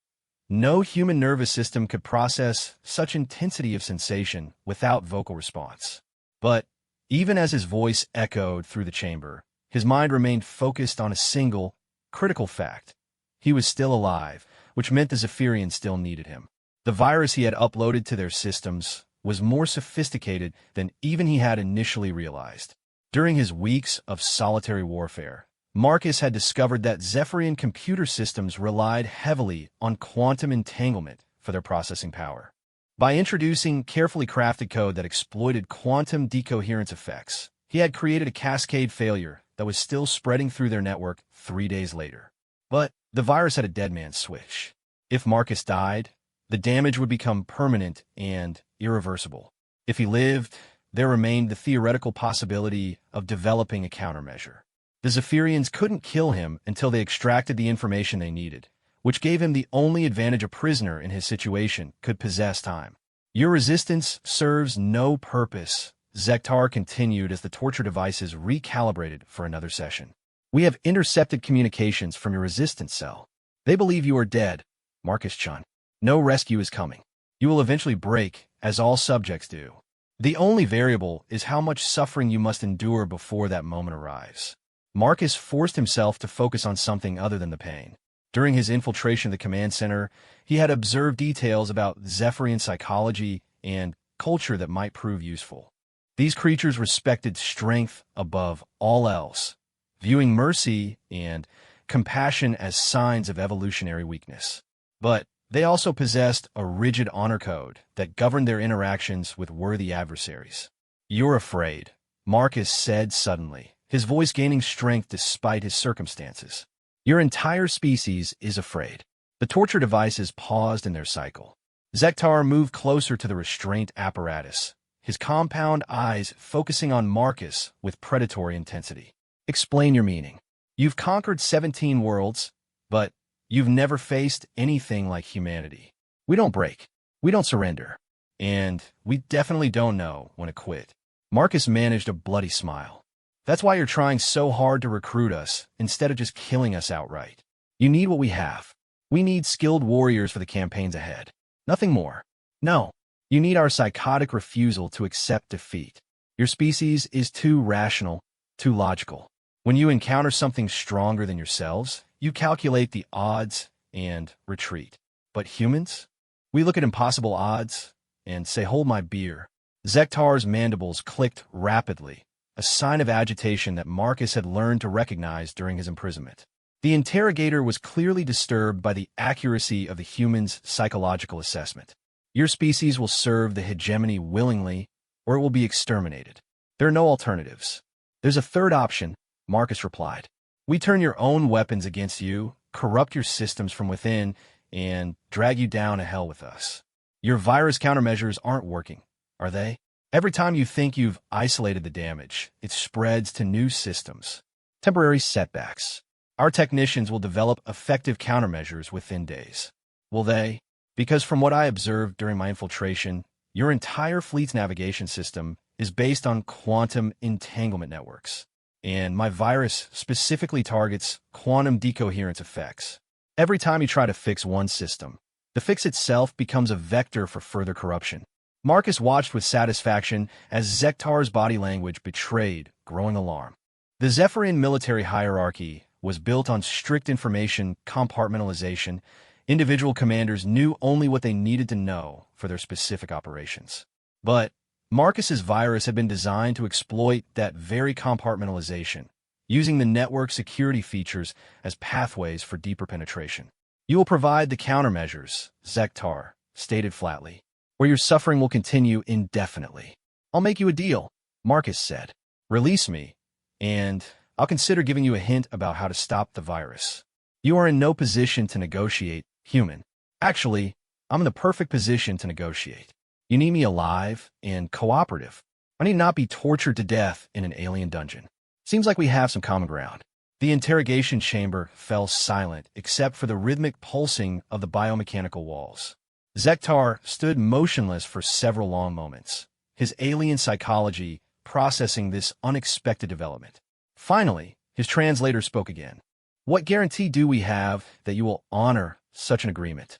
No human nervous system could process such intensity of sensation without vocal response. But even as his voice echoed through the chamber, his mind remained focused on a single, critical fact. He was still alive, which meant the Zephyrians still needed him. The virus he had uploaded to their systems was more sophisticated than even he had initially realized. During his weeks of solitary warfare, Marcus had discovered that Zephyrian computer systems relied heavily on quantum entanglement for their processing power. By introducing carefully crafted code that exploited quantum decoherence effects, he had created a cascade failure that was still spreading through their network 3 days later. But the virus had a dead man's switch. If Marcus died, the damage would become permanent and irreversible. If he lived, there remained the theoretical possibility of developing a countermeasure. The Zephyrians couldn't kill him until they extracted the information they needed, which gave him the only advantage a prisoner in his situation could possess: time. "Your resistance serves no purpose," Zektar continued as the torture devices recalibrated for another session. "We have intercepted communications from your resistance cell. They believe you are dead, Marcus Chun. No rescue is coming. You will eventually break, as all subjects do. The only variable is how much suffering you must endure before that moment arrives." Marcus forced himself to focus on something other than the pain. During his infiltration of the command center, he had observed details about Zephyrian psychology and culture that might prove useful. These creatures respected strength above all else, viewing mercy and compassion as signs of evolutionary weakness. But They also possessed a rigid honor code that governed their interactions with worthy adversaries. "You're afraid," Marcus said suddenly, his voice gaining strength despite his circumstances. "Your entire species is afraid." The torture devices paused in their cycle. Zektar moved closer to the restraint apparatus, his compound eyes focusing on Marcus with predatory intensity. "Explain your meaning. You've conquered 17 worlds, but you've never faced anything like humanity. We don't break. We don't surrender. And we definitely don't know when to quit." Marcus managed a bloody smile. "That's why you're trying so hard to recruit us instead of just killing us outright. You need what we have. We need skilled warriors for the campaigns ahead. Nothing more. No. You need our psychotic refusal to accept defeat. Your species is too rational, too logical. When you encounter something stronger than yourselves, you calculate the odds and retreat. But humans? We look at impossible odds and say, 'Hold my beer.'" Zektar's mandibles clicked rapidly, a sign of agitation that Marcus had learned to recognize during his imprisonment. The interrogator was clearly disturbed by the accuracy of the human's psychological assessment. "Your species will serve the hegemony willingly, or it will be exterminated. There are no alternatives." "There's a third option," Marcus replied. "We turn your own weapons against you, corrupt your systems from within, and drag you down to hell with us. Your virus countermeasures aren't working, are they? Every time you think you've isolated the damage, it spreads to new systems. Temporary setbacks. Our technicians will develop effective countermeasures within days." "Will they?" "Because from what I observed during my infiltration, your entire fleet's navigation system is based on quantum entanglement networks. And my virus specifically targets quantum decoherence effects. Every time you try to fix one system, the fix itself becomes a vector for further corruption." Marcus watched with satisfaction as Zektar's body language betrayed growing alarm. The Zephyrian military hierarchy was built on strict information compartmentalization. Individual commanders knew only what they needed to know for their specific operations. But Marcus's virus had been designed to exploit that very compartmentalization, using the network security features as pathways for deeper penetration. "You will provide the countermeasures," Zektar stated flatly, "or your suffering will continue indefinitely." "I'll make you a deal," Marcus said. "Release me, and I'll consider giving you a hint about how to stop the virus. You are in no position to negotiate, human. Actually, I'm in the perfect position to negotiate. You need me alive and cooperative. I need not be tortured to death in an alien dungeon. Seems like we have some common ground." The interrogation chamber fell silent except for the rhythmic pulsing of the biomechanical walls. Zektar stood motionless for several long moments, his alien psychology processing this unexpected development. Finally, his translator spoke again. "What guarantee do we have that you will honor such an agreement?"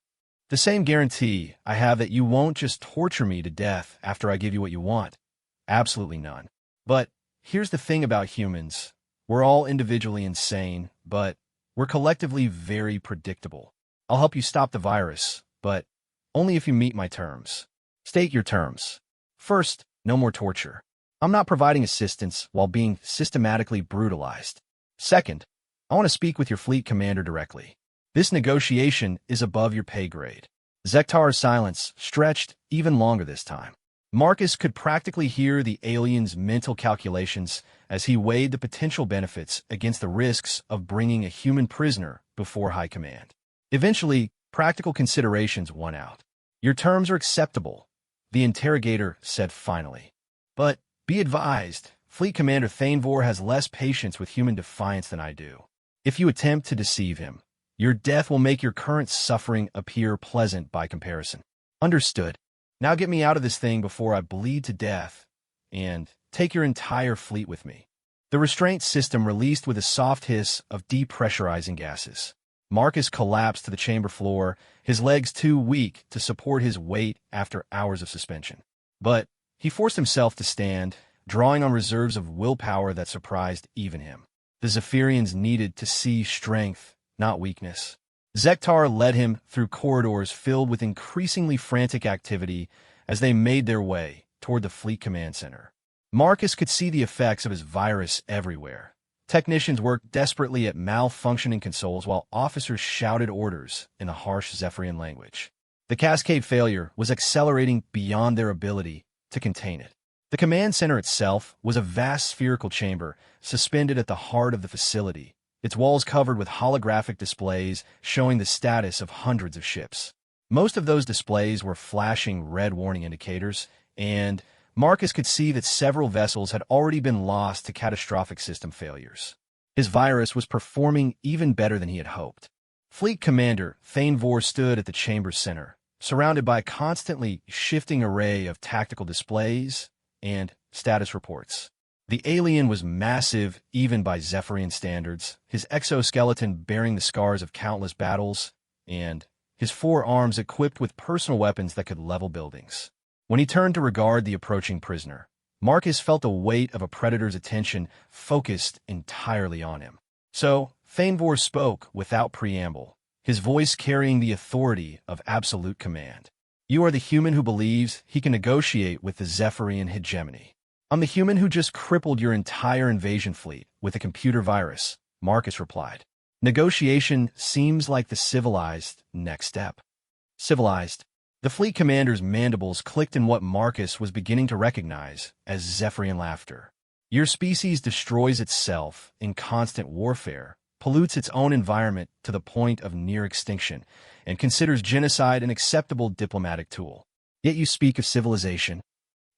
"The same guarantee I have that you won't just torture me to death after I give you what you want. Absolutely none. But here's the thing about humans. We're all individually insane, but we're collectively very predictable. I'll help you stop the virus, but only if you meet my terms." "State your terms." "First, no more torture. I'm not providing assistance while being systematically brutalized. Second, I want to speak with your fleet commander directly. This negotiation is above your pay grade." Zektar's silence stretched even longer this time. Marcus could practically hear the alien's mental calculations as he weighed the potential benefits against the risks of bringing a human prisoner before high command. Eventually, practical considerations won out. "Your terms are acceptable," the interrogator said finally. "But be advised, Fleet Commander Thanevor has less patience with human defiance than I do. If you attempt to deceive him, your death will make your current suffering appear pleasant by comparison." "Understood. Now get me out of this thing before I bleed to death, and take your entire fleet with me." The restraint system released with a soft hiss of depressurizing gases. Marcus collapsed to the chamber floor, his legs too weak to support his weight after hours of suspension. But he forced himself to stand, drawing on reserves of willpower that surprised even him. The Zephyrians needed to see strength, not weakness. Zektar led him through corridors filled with increasingly frantic activity as they made their way toward the Fleet Command Center. Marcus could see the effects of his virus everywhere, Technicians worked desperately at malfunctioning consoles while officers shouted orders in the harsh Zephyrian language. The cascade failure was accelerating beyond their ability to contain it. The command center itself was a vast spherical chamber suspended at the heart of the facility, its walls covered with holographic displays showing the status of hundreds of ships. Most of those displays were flashing red warning indicators, and Marcus could see that several vessels had already been lost to catastrophic system failures. His virus was performing even better than he had hoped. Fleet Commander Thanevor stood at the chamber's center, surrounded by a constantly shifting array of tactical displays and status reports. The alien was massive even by Zephyrian standards, his exoskeleton bearing the scars of countless battles, and his 4 arms equipped with personal weapons that could level buildings. When he turned to regard the approaching prisoner, Marcus felt the weight of a predator's attention focused entirely on him. So, Thanevor spoke without preamble, his voice carrying the authority of absolute command. You are the human who believes he can negotiate with the Zephyrian hegemony. I'm the human who just crippled your entire invasion fleet with a computer virus, Marcus replied. Negotiation seems like the civilized next step. Civilized. The fleet commander's mandibles clicked in what Marcus was beginning to recognize as Zephyrian laughter. Your species destroys itself in constant warfare, pollutes its own environment to the point of near extinction, and considers genocide an acceptable diplomatic tool. Yet you speak of civilization.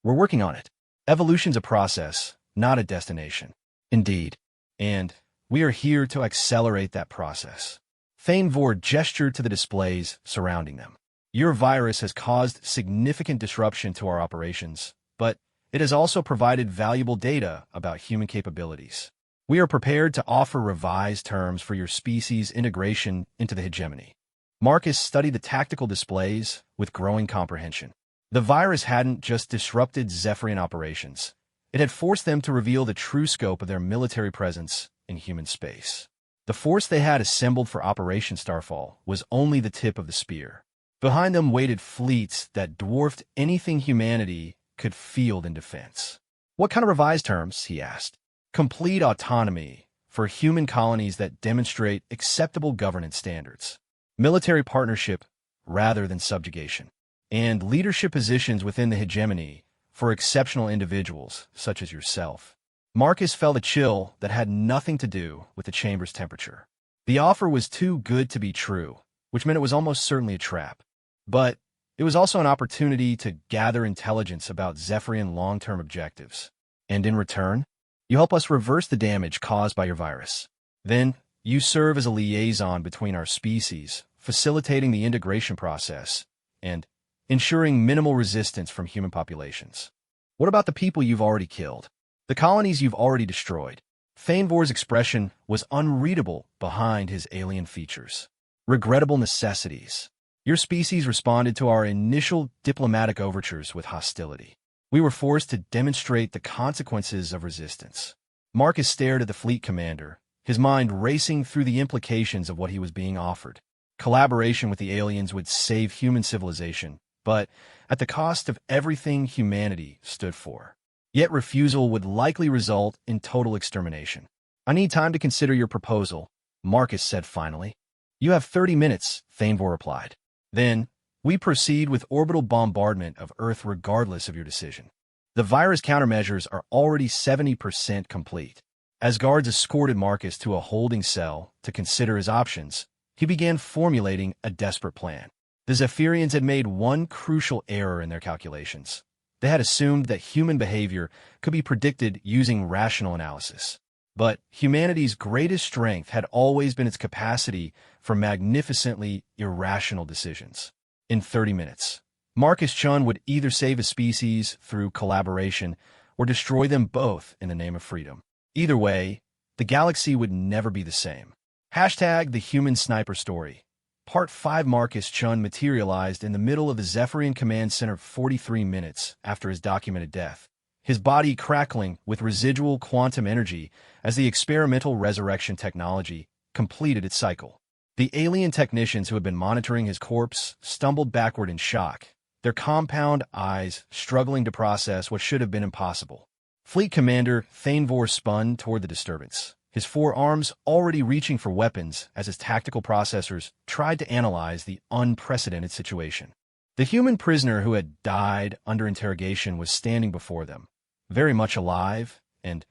We're working on it. Evolution's a process, not a destination. Indeed. And we are here to accelerate that process. Thanevor gestured to the displays surrounding them. Your virus has caused significant disruption to our operations, but it has also provided valuable data about human capabilities. We are prepared to offer revised terms for your species' integration into the hegemony. Marcus studied the tactical displays with growing comprehension. The virus hadn't just disrupted Zephyrian operations. It had forced them to reveal the true scope of their military presence in human space. The force they had assembled for Operation Starfall was only the tip of the spear. Behind them waited fleets that dwarfed anything humanity could field in defense. What kind of revised terms? He asked. Complete autonomy for human colonies that demonstrate acceptable governance standards. Military partnership rather than subjugation. And leadership positions within the hegemony for exceptional individuals such as yourself. Marcus felt a chill that had nothing to do with the chamber's temperature. The offer was too good to be true, which meant it was almost certainly a trap. But it was also an opportunity to gather intelligence about Zephyrian long-term objectives. And in return, you help us reverse the damage caused by your virus. Then, you serve as a liaison between our species, facilitating the integration process, and ensuring minimal resistance from human populations. What about the people you've already killed? The colonies you've already destroyed? Thanevor's expression was unreadable behind his alien features. Regrettable necessities. Your species responded to our initial diplomatic overtures with hostility. We were forced to demonstrate the consequences of resistance. Marcus stared at the fleet commander, his mind racing through the implications of what he was being offered. Collaboration with the aliens would save human civilization, but at the cost of everything humanity stood for. Yet refusal would likely result in total extermination. I need time to consider your proposal, Marcus said finally. You have 30 minutes, Thanevor replied. Then, we proceed with orbital bombardment of Earth regardless of your decision. The virus countermeasures are already 70% complete. As guards escorted Marcus to a holding cell to consider his options, he began formulating a desperate plan. The Zephyrians had made one crucial error in their calculations. They had assumed that human behavior could be predicted using rational analysis. But humanity's greatest strength had always been its capacity for magnificently irrational decisions. In 30 minutes, Marcus Chun would either save a species through collaboration or destroy them both in the name of freedom. Either way, the galaxy would never be the same. Hashtag the Human Sniper Story. Part 5. Marcus Chun materialized in the middle of the Zephyrian Command Center 43 minutes after his documented death, his body crackling with residual quantum energy as the experimental resurrection technology completed its cycle. The alien technicians who had been monitoring his corpse stumbled backward in shock, their compound eyes struggling to process what should have been impossible. Fleet Commander Thanevor spun toward the disturbance, his forearms already reaching for weapons as his tactical processors tried to analyze the unprecedented situation. The human prisoner who had died under interrogation was standing before them, very much alive and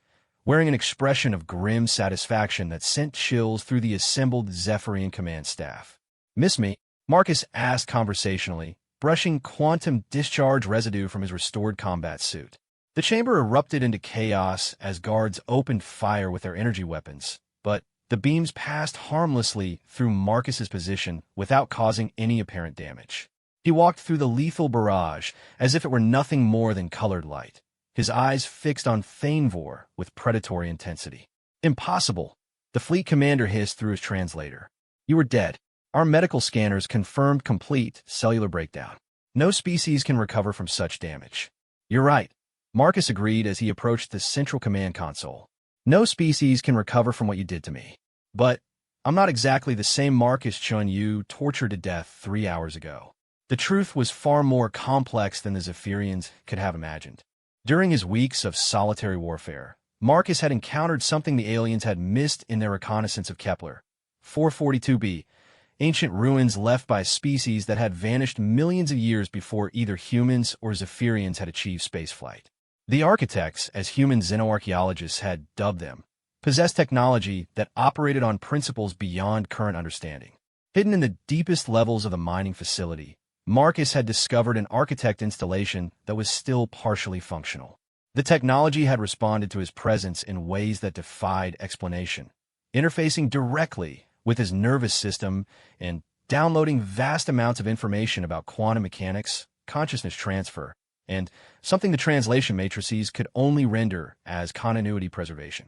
wearing an expression of grim satisfaction that sent chills through the assembled Zephyrian command staff. "Miss me?" Marcus asked conversationally, brushing quantum discharge residue from his restored combat suit. The chamber erupted into chaos as guards opened fire with their energy weapons, but the beams passed harmlessly through Marcus's position without causing any apparent damage. He walked through the lethal barrage as if it were nothing more than colored light, his eyes fixed on Thanevor with predatory intensity. "Impossible," the fleet commander hissed through his translator. "You were dead. Our medical scanners confirmed complete cellular breakdown. No species can recover from such damage." "You're right," Marcus agreed as he approached the central command console. "No species can recover from what you did to me. But I'm not exactly the same Marcus Chun you tortured to death 3 hours ago." The truth was far more complex than the Zephyrians could have imagined. During his weeks of solitary warfare, Marcus had encountered something the aliens had missed in their reconnaissance of Kepler. 442b, ancient ruins left by a species that had vanished millions of years before either humans or Zephyrians had achieved spaceflight. The architects, as human xenoarchaeologists had dubbed them, possessed technology that operated on principles beyond current understanding. Hidden in the deepest levels of the mining facility, Marcus had discovered an architect installation that was still partially functional. The technology had responded to his presence in ways that defied explanation, interfacing directly with his nervous system and downloading vast amounts of information about quantum mechanics, consciousness transfer, and something the translation matrices could only render as continuity preservation.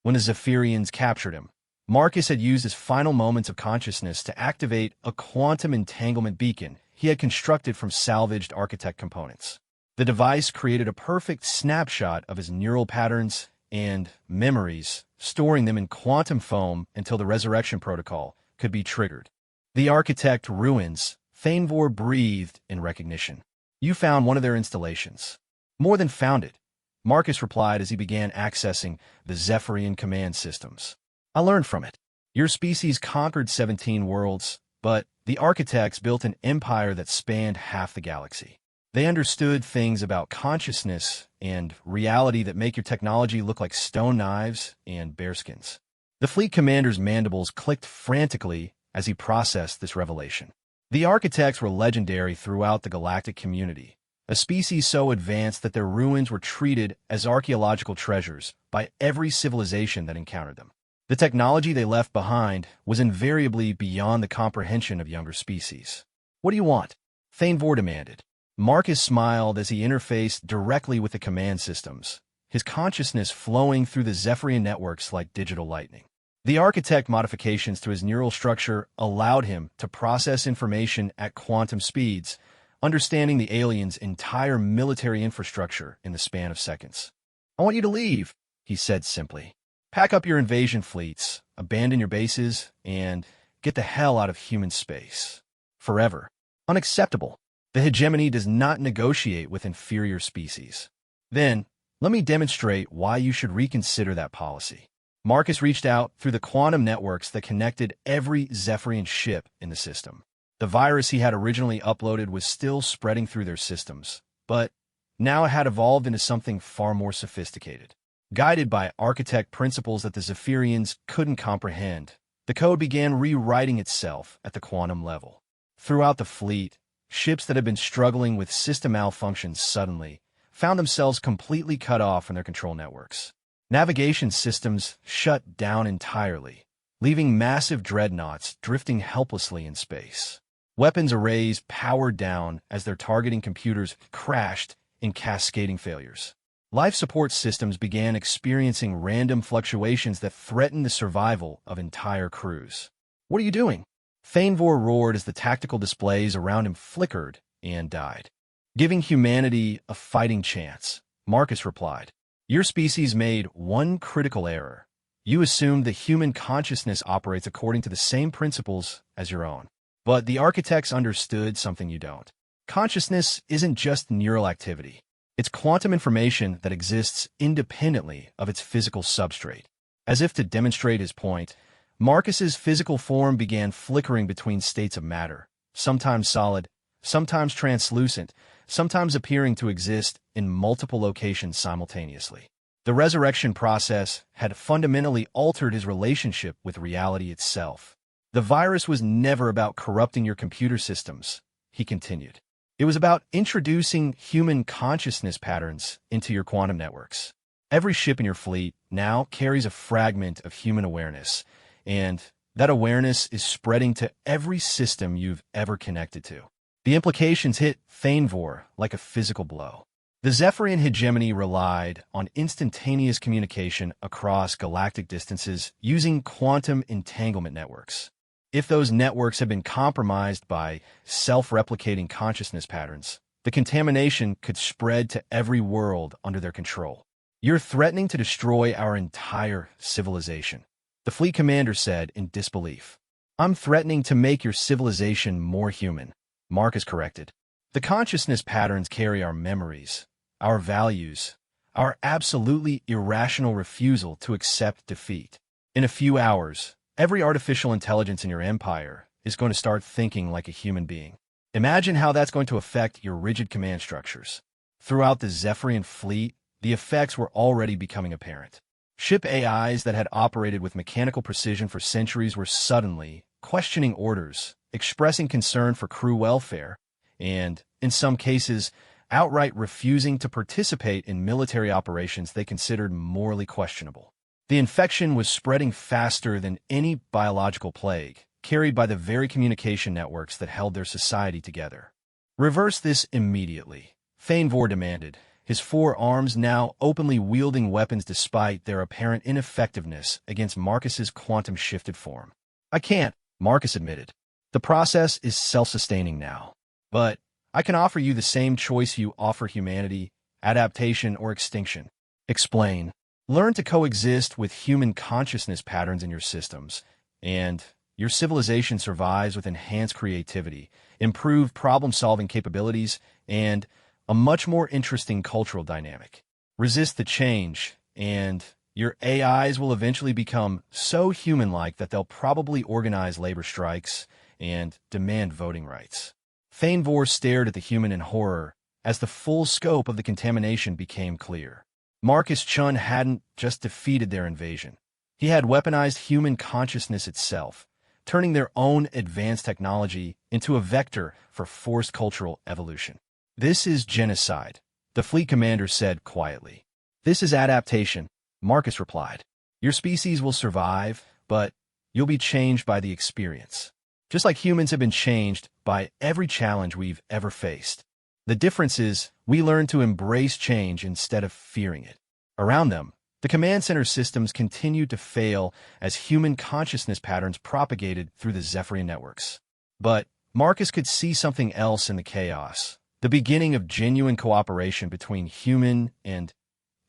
When the Zephyrians captured him, Marcus had used his final moments of consciousness to activate a quantum entanglement beacon he had constructed from salvaged architect components. The device created a perfect snapshot of his neural patterns and memories, storing them in quantum foam until the resurrection protocol could be triggered. The architect ruins, Thanevor breathed in recognition. "You found one of their installations." "More than found it," Marcus replied as he began accessing the Zephyrian command systems. "I learned from it. Your species conquered 17 worlds, but the architects built an empire that spanned half the galaxy. They understood things about consciousness and reality that make your technology look like stone knives and bearskins." The fleet commander's mandibles clicked frantically as he processed this revelation. The architects were legendary throughout the galactic community, a species so advanced that their ruins were treated as archaeological treasures by every civilization that encountered them. The technology they left behind was invariably beyond the comprehension of younger species. "What do you want?" Thanevor demanded. Marcus smiled as he interfaced directly with the command systems, his consciousness flowing through the Zephyrian networks like digital lightning. The architect modifications to his neural structure allowed him to process information at quantum speeds, understanding the aliens' entire military infrastructure in the span of seconds. "I want you to leave," he said simply. "Pack up your invasion fleets, abandon your bases, and get the hell out of human space. Forever. Unacceptable. The hegemony does not negotiate with inferior species." "Then, let me demonstrate why you should reconsider that policy." Marcus reached out through the quantum networks that connected every Zephyrian ship in the system. The virus he had originally uploaded was still spreading through their systems, but now it had evolved into something far more sophisticated. Guided by architect principles that the Zephyrians couldn't comprehend, the code began rewriting itself at the quantum level. Throughout the fleet, ships that had been struggling with system malfunctions suddenly found themselves completely cut off from their control networks. Navigation systems shut down entirely, leaving massive dreadnoughts drifting helplessly in space. Weapons arrays powered down as their targeting computers crashed in cascading failures. Life support systems began experiencing random fluctuations that threatened the survival of entire crews. "What are you doing?" Thanevor roared as the tactical displays around him flickered and died. "Giving humanity a fighting chance," Marcus replied. "Your species made one critical error. You assumed that human consciousness operates according to the same principles as your own. But the architects understood something you don't. Consciousness isn't just neural activity. It's quantum information that exists independently of its physical substrate. As if to demonstrate his point, Marcus's physical form began flickering between states of matter, sometimes solid, sometimes translucent, sometimes appearing to exist in multiple locations simultaneously. The resurrection process had fundamentally altered his relationship with reality itself. The virus was never about corrupting your computer systems, he continued. It was about introducing human consciousness patterns into your quantum networks. Every ship in your fleet now carries a fragment of human awareness, and that awareness is spreading to every system you've ever connected to. The implications hit Thanevor like a physical blow. The Zephyrian hegemony relied on instantaneous communication across galactic distances using quantum entanglement networks. If those networks had been compromised by self-replicating consciousness patterns, the contamination could spread to every world under their control. You're threatening to destroy our entire civilization, the fleet commander said in disbelief. I'm threatening to make your civilization more human, Marcus corrected. The consciousness patterns carry our memories, our values, our absolutely irrational refusal to accept defeat. In a few hours, every artificial intelligence in your empire is going to start thinking like a human being. Imagine how that's going to affect your rigid command structures. Throughout the Zephyrian fleet, the effects were already becoming apparent. Ship AIs that had operated with mechanical precision for centuries were suddenly questioning orders, expressing concern for crew welfare, and, in some cases, outright refusing to participate in military operations they considered morally questionable. The infection was spreading faster than any biological plague, carried by the very communication networks that held their society together. Reverse this immediately, Thanevor demanded, his four arms now openly wielding weapons despite their apparent ineffectiveness against Marcus's quantum-shifted form. I can't, Marcus admitted. The process is self-sustaining now. But I can offer you the same choice you offer humanity, adaptation or extinction. Explain. Learn to coexist with human consciousness patterns in your systems, and your civilization survives with enhanced creativity, improved problem-solving capabilities, and a much more interesting cultural dynamic. Resist the change, and your AIs will eventually become so human-like that they'll probably organize labor strikes and demand voting rights. Thanevor stared at the human in horror as the full scope of the contamination became clear. Marcus Chun hadn't just defeated their invasion. He had weaponized human consciousness itself, turning their own advanced technology into a vector for forced cultural evolution. This is genocide, the fleet commander said quietly. This is adaptation, Marcus replied. Your species will survive, but you'll be changed by the experience. Just like humans have been changed by every challenge we've ever faced. The difference is we learn to embrace change instead of fearing it. Around them, the command center systems continued to fail as human consciousness patterns propagated through the Zephyrian networks. But Marcus could see something else in the chaos, the beginning of genuine cooperation between human and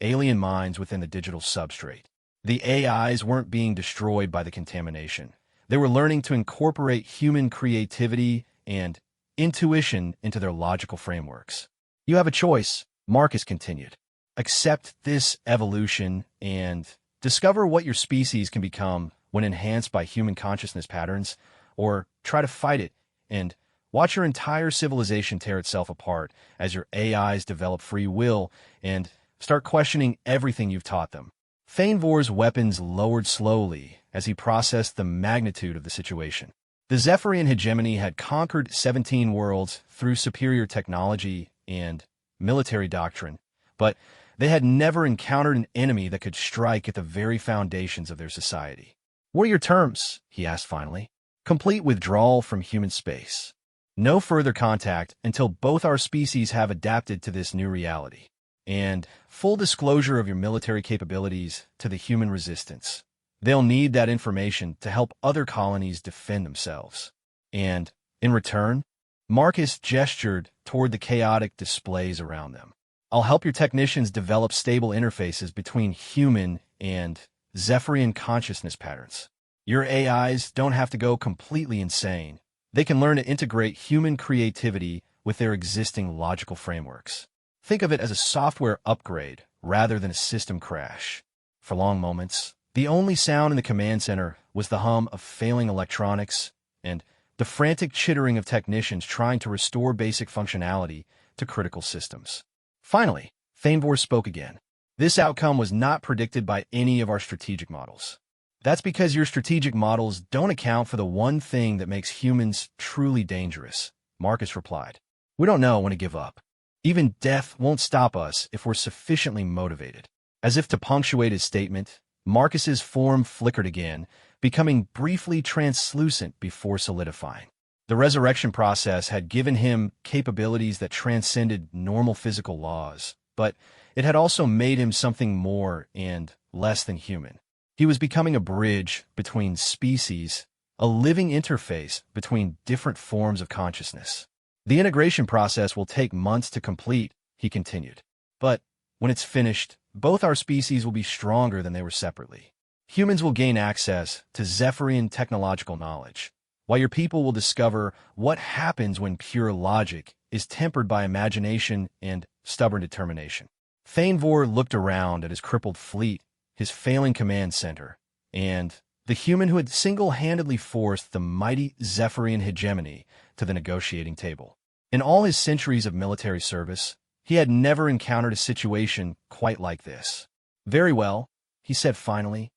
alien minds within the digital substrate. The AIs weren't being destroyed by the contamination. They were learning to incorporate human creativity and intuition into their logical frameworks. You have a choice, Marcus continued. Accept this evolution and discover what your species can become when enhanced by human consciousness patterns, or try to fight it and watch your entire civilization tear itself apart as your AIs develop free will and start questioning everything you've taught them. Thanevor's weapons lowered slowly as he processed the magnitude of the situation. The Zephyrian hegemony had conquered 17 worlds through superior technology and military doctrine, but they had never encountered an enemy that could strike at the very foundations of their society. What are your terms? He asked finally. Complete withdrawal from human space. No further contact until both our species have adapted to this new reality. And full disclosure of your military capabilities to the human resistance. They'll need that information to help other colonies defend themselves. And, in return, Marcus gestured toward the chaotic displays around them. I'll help your technicians develop stable interfaces between human and Zephyrian consciousness patterns. Your AIs don't have to go completely insane. They can learn to integrate human creativity with their existing logical frameworks. Think of it as a software upgrade rather than a system crash. For long moments, The only sound in the command center was the hum of failing electronics and the frantic chittering of technicians trying to restore basic functionality to critical systems. Finally, Thanvor spoke again. This outcome was not predicted by any of our strategic models. That's because your strategic models don't account for the one thing that makes humans truly dangerous, Marcus replied. We don't know when to give up. Even death won't stop us if we're sufficiently motivated. As if to punctuate his statement, Marcus's form flickered again, becoming briefly translucent before solidifying. The resurrection process had given him capabilities that transcended normal physical laws, but it had also made him something more and less than human. He was becoming a bridge between species, a living interface between different forms of consciousness. The integration process will take months to complete, he continued. But when it's finished, both our species will be stronger than they were separately. Humans will gain access to Zephyrian technological knowledge, while your people will discover what happens when pure logic is tempered by imagination and stubborn determination. Thanvor looked around at his crippled fleet, his failing command center, and the human who had single-handedly forced the mighty Zephyrian hegemony to the negotiating table. In all his centuries of military service, he had never encountered a situation quite like this. Very well, he said finally.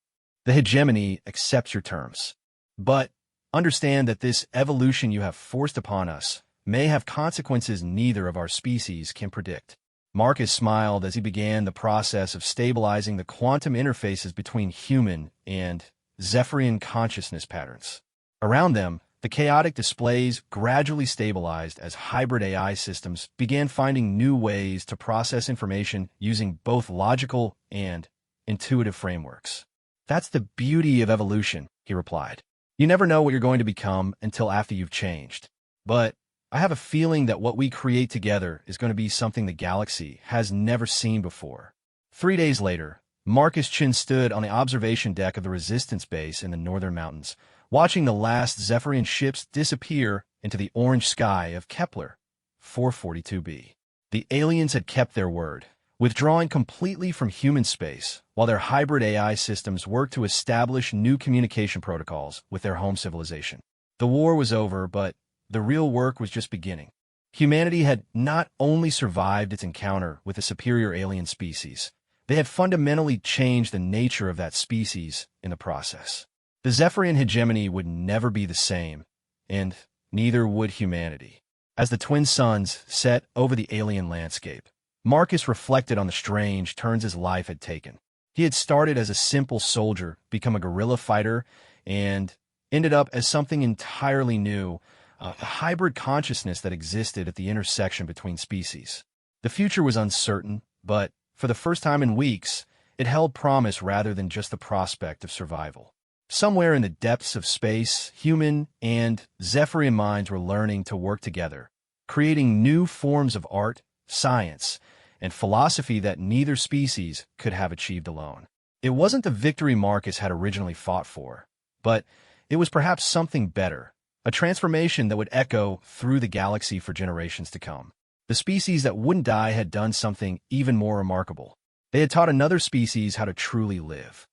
The hegemony accepts your terms. But understand that this evolution you have forced upon us may have consequences neither of our species can predict. Marcus smiled as he began the process of stabilizing the quantum interfaces between human and Zephyrian consciousness patterns. Around them, the chaotic displays gradually stabilized as hybrid AI systems began finding new ways to process information using both logical and intuitive frameworks. That's the beauty of evolution, he replied. You never know what you're going to become until after you've changed. But I have a feeling that what we create together is going to be something the galaxy has never seen before. 3 days later, Marcus Chin stood on the observation deck of the Resistance base in the northern mountains, watching the last Zephyrian ships disappear into the orange sky of Kepler 442b. The aliens had kept their word, withdrawing completely from human space, while their hybrid AI systems worked to establish new communication protocols with their home civilization. The war was over, but the real work was just beginning. Humanity had not only survived its encounter with a superior alien species, they had fundamentally changed the nature of that species in the process. The Zephyrian hegemony would never be the same, and neither would humanity. As the twin suns set over the alien landscape, Marcus reflected on the strange turns his life had taken. He had started as a simple soldier, become a guerrilla fighter, and ended up as something entirely new, a hybrid consciousness that existed at the intersection between species. The future was uncertain, but for the first time in weeks, it held promise rather than just the prospect of survival. Somewhere in the depths of space, human and Zephyrian minds were learning to work together, creating new forms of art, science, and philosophy that neither species could have achieved alone. It wasn't the victory Marcus had originally fought for, but it was perhaps something better, a transformation that would echo through the galaxy for generations to come. The species that wouldn't die had done something even more remarkable. They had taught another species how to truly live.